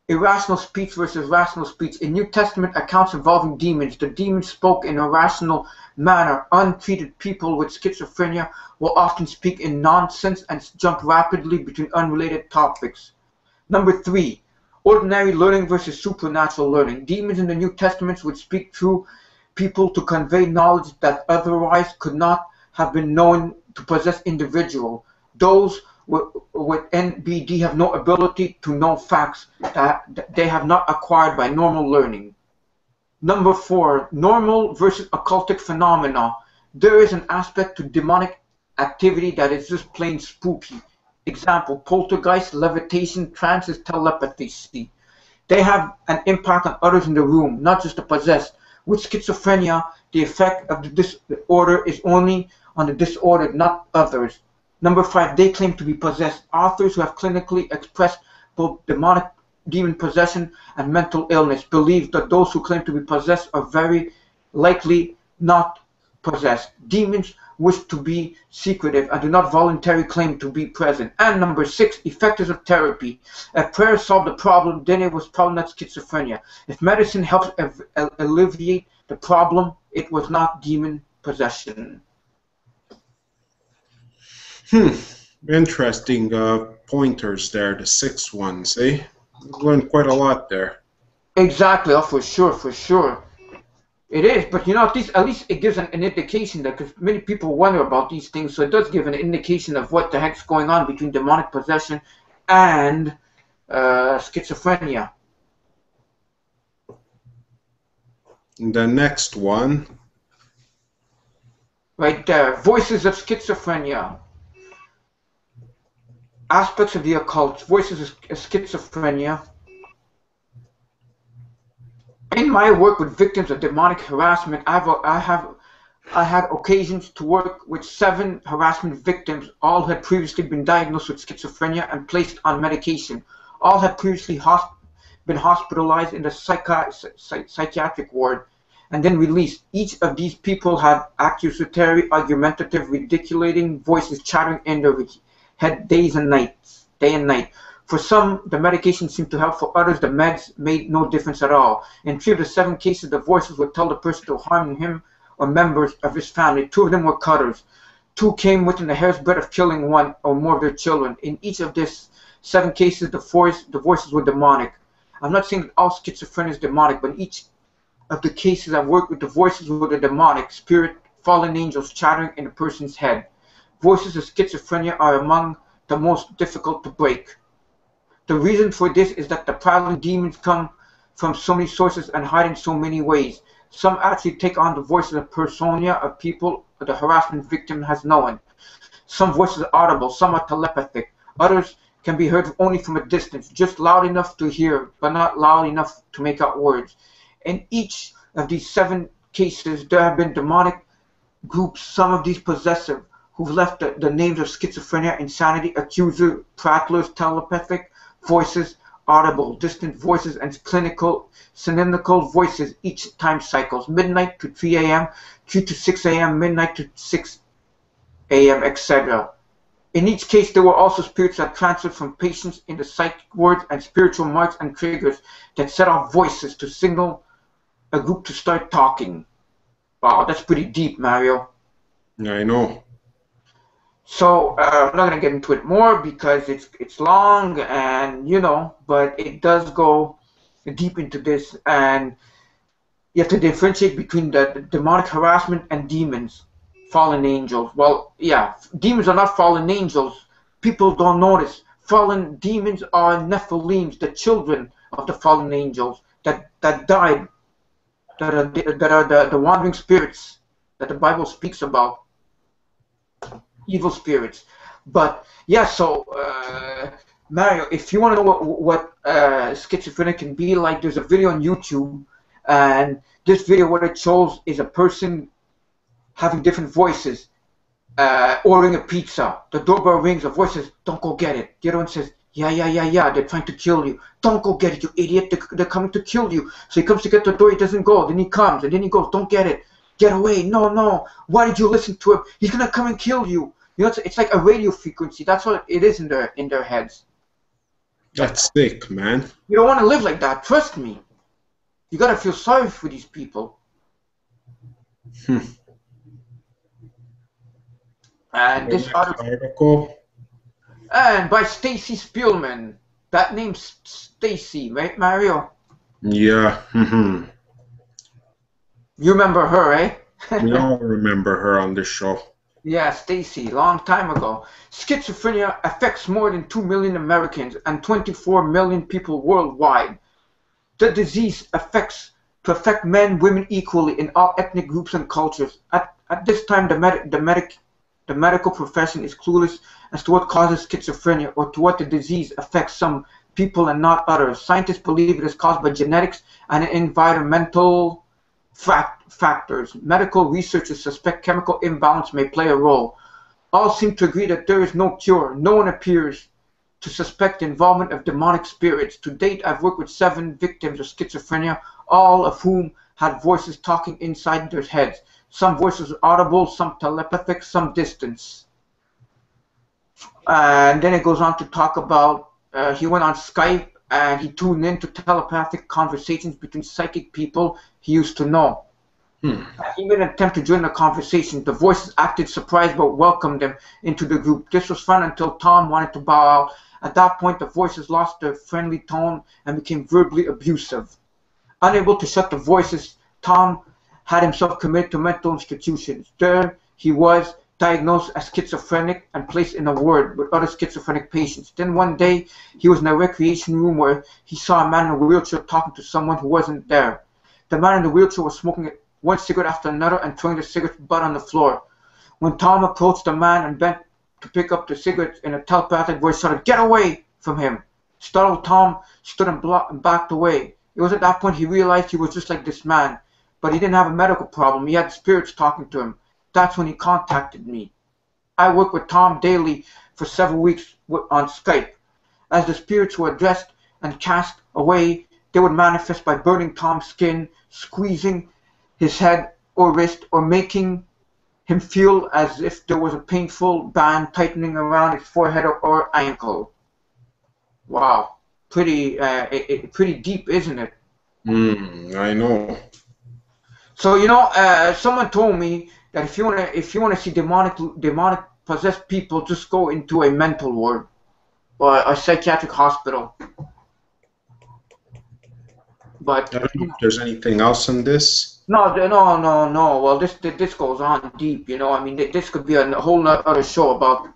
Irrational speech versus rational speech. In New Testament accounts involving demons, the demons spoke in a rational manner. Untreated people with schizophrenia will often speak in nonsense and jump rapidly between unrelated topics. Number 3, ordinary learning versus supernatural learning. Demons in the New Testament would speak through people to convey knowledge that otherwise could not have been known to possess individual. Those with NBD have no ability to know facts that they have not acquired by normal learning. Number 4, normal versus occultic phenomena. There is an aspect to demonic activity that is just plain spooky. Example, poltergeist, levitation, trances, telepathy. They have an impact on others in the room, not just the possessed. With schizophrenia, the effect of the disorder is only on the disordered, not others. Number 5, they claim to be possessed. Authors who have clinically expressed both demon possession and mental illness believe that those who claim to be possessed are very likely not possessed. Demons wish to be secretive and do not voluntarily claim to be present. And number 6, effectiveness of therapy. If prayer solved the problem, then it was probably not schizophrenia. If medicine helps alleviate the problem, it was not demon possession. Interesting pointers there, the 6 ones, eh? We've learned quite a lot there. Exactly, oh, for sure. It is, but you know, at least it gives an indication that, because many people wonder about these things, so it does give an indication of what the heck's going on between demonic possession and schizophrenia. The next one. Right there, voices of schizophrenia. Aspects of the occult, voices of schizophrenia. In my work with victims of demonic harassment, I had occasions to work with 7 harassment victims. All had previously been diagnosed with schizophrenia and placed on medication. All had previously been hospitalized in the psychiatric ward and then released. Each of these people had accusatory, argumentative, ridiculating voices chattering in their head day and night. For some, the medication seemed to help. For others, the meds made no difference at all. In 3 of the 7 cases, the voices would tell the person to harm him or members of his family. 2 of them were cutters. 2 came within a hair's breadth of killing 1 or more of their children. In each of these 7 cases, the voices were demonic. I'm not saying that all schizophrenia is demonic, but in each of the cases I've worked with, the voices were the demonic spirit, fallen angels chattering in a person's head. Voices of schizophrenia are among the most difficult to break. The reason for this is that the prowling demons come from so many sources and hide in so many ways. Some actually take on the voices of persona of people the harassment victim has known. Some voices are audible, some are telepathic. Others can be heard only from a distance, just loud enough to hear, but not loud enough to make out words. In each of these 7 cases, there have been demonic groups, some of these possessive, who've left the names of schizophrenia, insanity, accuser, prattlers, telepathic voices, audible, distant voices, and clinical, cynical voices, each time cycles, midnight to 3 a.m., 3 to 6 a.m., midnight to 6 a.m., etc. In each case, there were also spirits that transferred from patients in the psych wards and spiritual marks and triggers that set off voices to signal a group to start talking. Wow, that's pretty deep, Mario. Yeah, I know. So I'm not going to get into it more because it's long and, you know, but it does go deep into this, and you have to differentiate between the demonic harassment and demons, fallen angels. Well, yeah, demons are not fallen angels. People don't notice. Fallen demons are Nephilims, the children of the fallen angels that died, that are the wandering spirits that the Bible speaks about. Evil spirits. But yeah, so Mario, if you want to know what schizophrenia can be like, there's a video on YouTube, and this video, what it shows is a person having different voices, ordering a pizza. The doorbell rings, a voice says, "Don't go get it." The other one says, "Yeah, yeah, yeah, yeah, they're trying to kill you. Don't go get it, you idiot, they're coming to kill you." So he comes to get the door, he doesn't go. Then he comes, and then he goes, "Don't get it. Get away. No, no. Why did you listen to him? He's going to come and kill you." You know, it's like a radio frequency. That's what it is in their heads. That's sick, man. You don't want to live like that. Trust me. You got to feel sorry for these people. And this article, and by Stacy Spielman. That name's Stacy, right, Mario? Yeah. You remember her, eh? We all remember her on the show. Yeah, Stacy, long time ago. Schizophrenia affects more than 2 million Americans and 24 million people worldwide. The disease affect men, women equally in all ethnic groups and cultures. At this time, the medical profession is clueless as to what causes schizophrenia or to what the disease affects some people and not others. Scientists believe it is caused by genetics and environmental factors. Medical researchers suspect chemical imbalance may play a role. All seem to agree that there is no cure. No one appears to suspect the involvement of demonic spirits. To date, I've worked with 7 victims of schizophrenia, all of whom had voices talking inside their heads. Some voices audible, some telepathic, some distance. And then it goes on to talk about he went on Skype and he tuned into telepathic conversations between psychic people he used to know. He made an attempt to join the conversation. The voices acted surprised but welcomed him into the group. This was fun until Tom wanted to bow out. At that point, the voices lost their friendly tone and became verbally abusive. Unable to shut the voices, Tom had himself committed to mental institutions. There he was, diagnosed as schizophrenic and placed in a ward with other schizophrenic patients. Then one day, he was in a recreation room where he saw a man in a wheelchair talking to someone who wasn't there. The man in the wheelchair was smoking one cigarette after another and throwing the cigarette butt on the floor. When Tom approached the man and bent to pick up the cigarette, in a telepathic voice shouted, "Get away from him!" Startled, Tom stood and backed away. It was at that point he realized he was just like this man, but he didn't have a medical problem. He had spirits talking to him. That's when he contacted me. I worked with Tom daily for several weeks on Skype. As the spirits were addressed and cast away, they would manifest by burning Tom's skin, squeezing his head or wrist, or making him feel as if there was a painful band tightening around his forehead or ankle. Wow, pretty deep, isn't it? I know. So someone told me that if you wanna see demonic possessed people, just go into a mental ward or a psychiatric hospital. But I don't know if there's anything else on this. No. Well, this goes on deep. I mean, this could be a whole other show about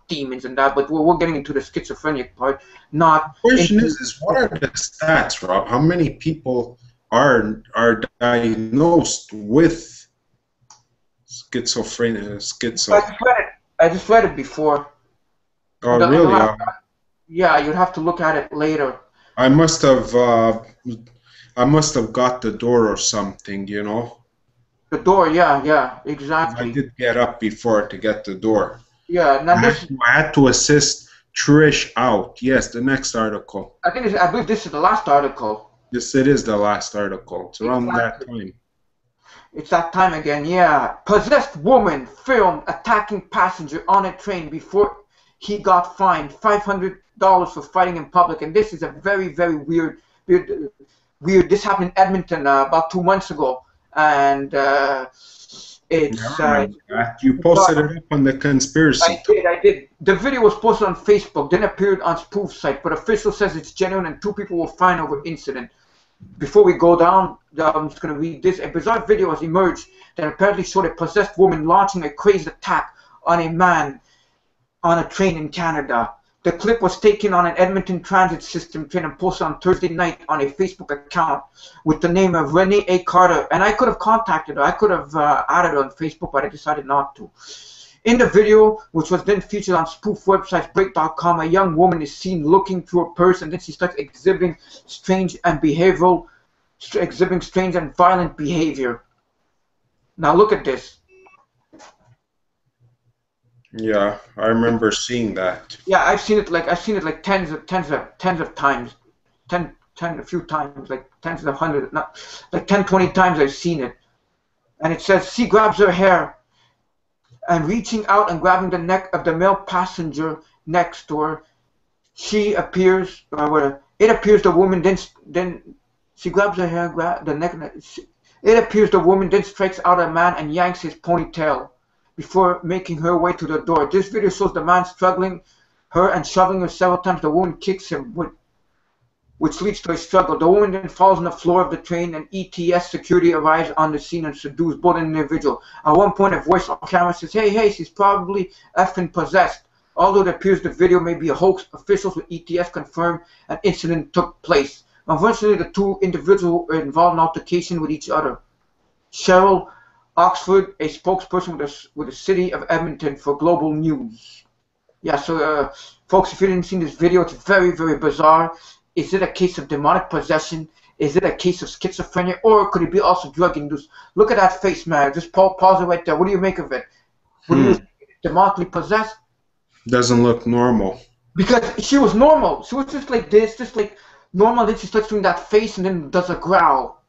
demons and that. But we're getting into the schizophrenic part. The question is, what are the stats, Rob? How many people are diagnosed with schizophrenia? I just read it before. Oh, really? Yeah, you'd have to look at it later. I must have got the door or something, The door, yeah, exactly. I did get up before to get the door. Yeah, now I had to assist Trish out. Yes, the next article. I believe this is the last article. Yes, it is the last article. It's around that time. It's that time again, yeah. Possessed woman filmed attacking passenger on a train before he got fined $500 for fighting in public. And this is a very, very weird. This happened in Edmonton about 2 months ago, and you posted it up on the conspiracy. I did. The video was posted on Facebook, then appeared on spoof site, but official says it's genuine and 2 people were fined over incident. Before we go down, I'm just going to read this. A bizarre video has emerged that apparently showed a possessed woman launching a crazed attack on a man on a train in Canada. The clip was taken on an Edmonton Transit System train and posted on Thursday night on a Facebook account with the name of Renee A. Carter. And I could have contacted her. I could have added her on Facebook, but I decided not to. In the video, which was then featured on spoof websites Break.com, a young woman is seen looking through a purse, and then she starts exhibiting strange and violent behavior. Now look at this. Yeah, I remember seeing that. Yeah, I've seen it like tens of times, a few times, like tens of hundreds, not like 10, 20 times I've seen it. And it says she grabs her hair, and reaching out and grabbing the neck of the male passenger next to her, it appears the woman then she grabs her hair, the neck. It appears the woman then strikes out a man and yanks his ponytail before making her way to the door. This video shows the man struggling her and shoving her several times. The woman kicks him, which leads to a struggle. The woman then falls on the floor of the train, and ETS security arrives on the scene and subdues both individuals. At one point, a voice on camera says, hey, she's probably effing possessed. Although it appears the video may be a hoax, officials with ETS confirm an incident took place. Unfortunately, the two individuals were involved in altercation with each other. Cheryl Oxford, a spokesperson with the city of Edmonton for Global News. Yeah, so folks, if you didn't see this video, it's very, very bizarre. Is it a case of demonic possession? Is it a case of schizophrenia? Or could it be also drug induced? Look at that face, man. Just pause it right there. What do you make of it? What do you demonically possessed? Doesn't look normal. Because she was normal. She was just like this, just like normal. Then she starts doing that face and then does a growl.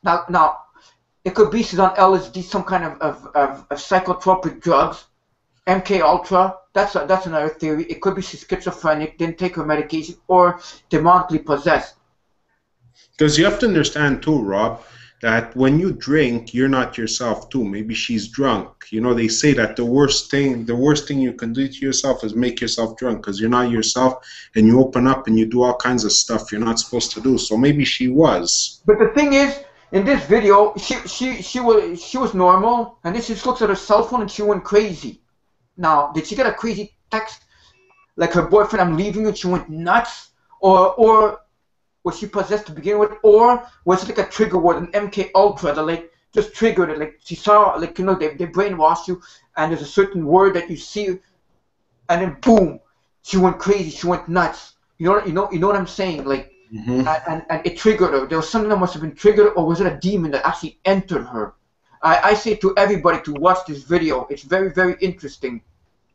Now, it could be she's on LSD, some kind of psychotropic drugs, MK Ultra. That's another theory. It could be she's schizophrenic, didn't take her medication, or demonically possessed. Because you have to understand too, Rob, that when you drink, you're not yourself too. Maybe she's drunk. You know, they say that the worst thing you can do to yourself is make yourself drunk, because you're not yourself, and you open up and you do all kinds of stuff you're not supposed to do. So maybe she was. But the thing is, in this video, she was normal, and then she just looks at her cell phone and she went crazy. Now, did she get a crazy text like her boyfriend, I'm leaving you, and she went nuts? Or was she possessed to begin with? Or was it like a trigger word, an MK Ultra that like just triggered it? Like she saw, like, you know, they brainwash you, and there's a certain word that you see, and then boom, she went crazy, she went nuts. You know what I'm saying? Like, and it triggered her. There was something that must have been triggered, or was it a demon that actually entered her? I say to everybody to watch this video. It's very, very interesting.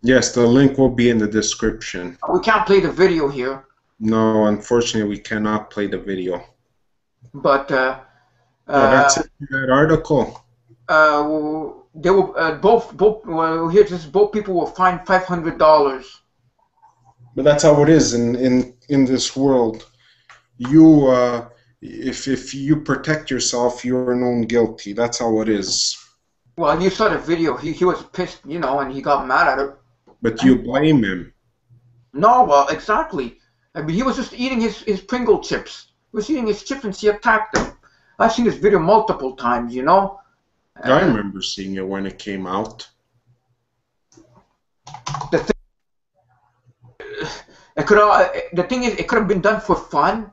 Yes, the link will be in the description. We can't play the video here. No, unfortunately, we cannot play the video. But that's it for that article. They will both people will fine $500. But that's how it is in this world. You if you protect yourself, you're known guilty. That's how it is. Well, you saw the video. He was pissed, you know, and he got mad at her. But you blame him. No, well, exactly. I mean, he was just eating his Pringle chips. He was eating his chips, and she attacked him. I've seen this video multiple times, you know. I remember seeing it when it came out. The thing is, it could have been done for fun,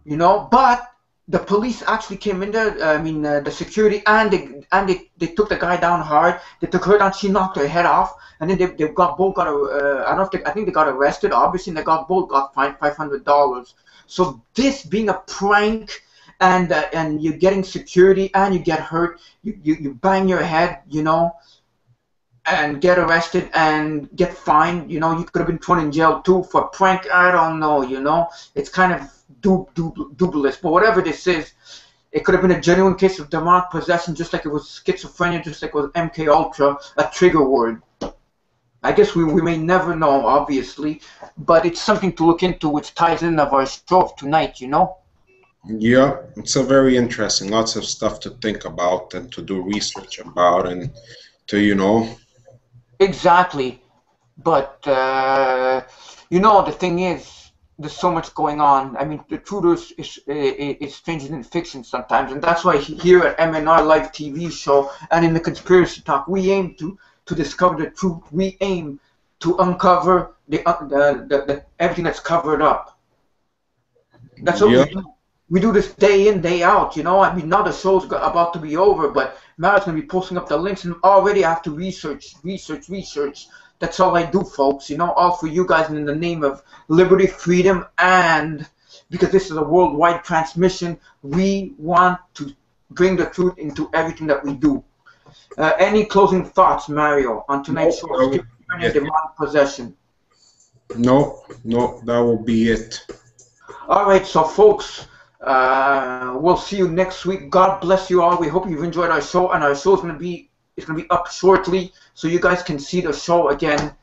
you know. But the police actually came in there. I mean, the security, and they took the guy down hard. They took her down. She knocked her head off, and then they both got I think they got arrested. Obviously, and they both got fined $500. So this being a prank, and you're getting security, and you get hurt, you bang your head, you know, and get arrested and get fined. You know, you could have been thrown in jail too for a prank. I don't know, you know. It's kind of dubious, but whatever this is, it could have been a genuine case of demonic possession, just like it was schizophrenia, just like it was MK Ultra, a trigger word. I guess we may never know, obviously, but it's something to look into, which ties in of our show of tonight, you know. Yeah, it's a very interesting. Lots of stuff to think about and to do research about, and to, you know. Exactly, but you know, the thing is, there's so much going on. I mean, the truth is stranger than fiction sometimes, and that's why here at MnR Live TV Show and in the Conspiracy Talk, we aim to discover the truth. We aim to uncover the everything that's covered up. That's what we do. We do this day in, day out, you know. I mean, now the show's about to be over, but Mario's going to be posting up the links, and already I have to research. That's all I do, folks. You know, all for you guys, and in the name of liberty, freedom, and because this is a worldwide transmission, we want to bring the truth into everything that we do. Any closing thoughts, Mario, on tonight's show? Schizophrenia, demonic possession. No, that will be it. All right, so folks, we'll see you next week. God bless you all. We hope you've enjoyed our show, and our show is going to be up shortly, so you guys can see the show again,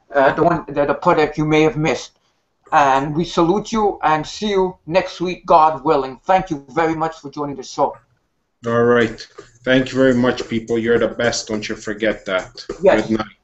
the part that you may have missed. And we salute you and see you next week, God willing. Thank you very much for joining the show. All right. Thank you very much, people. You're the best. Don't you forget that. Yes. Good night.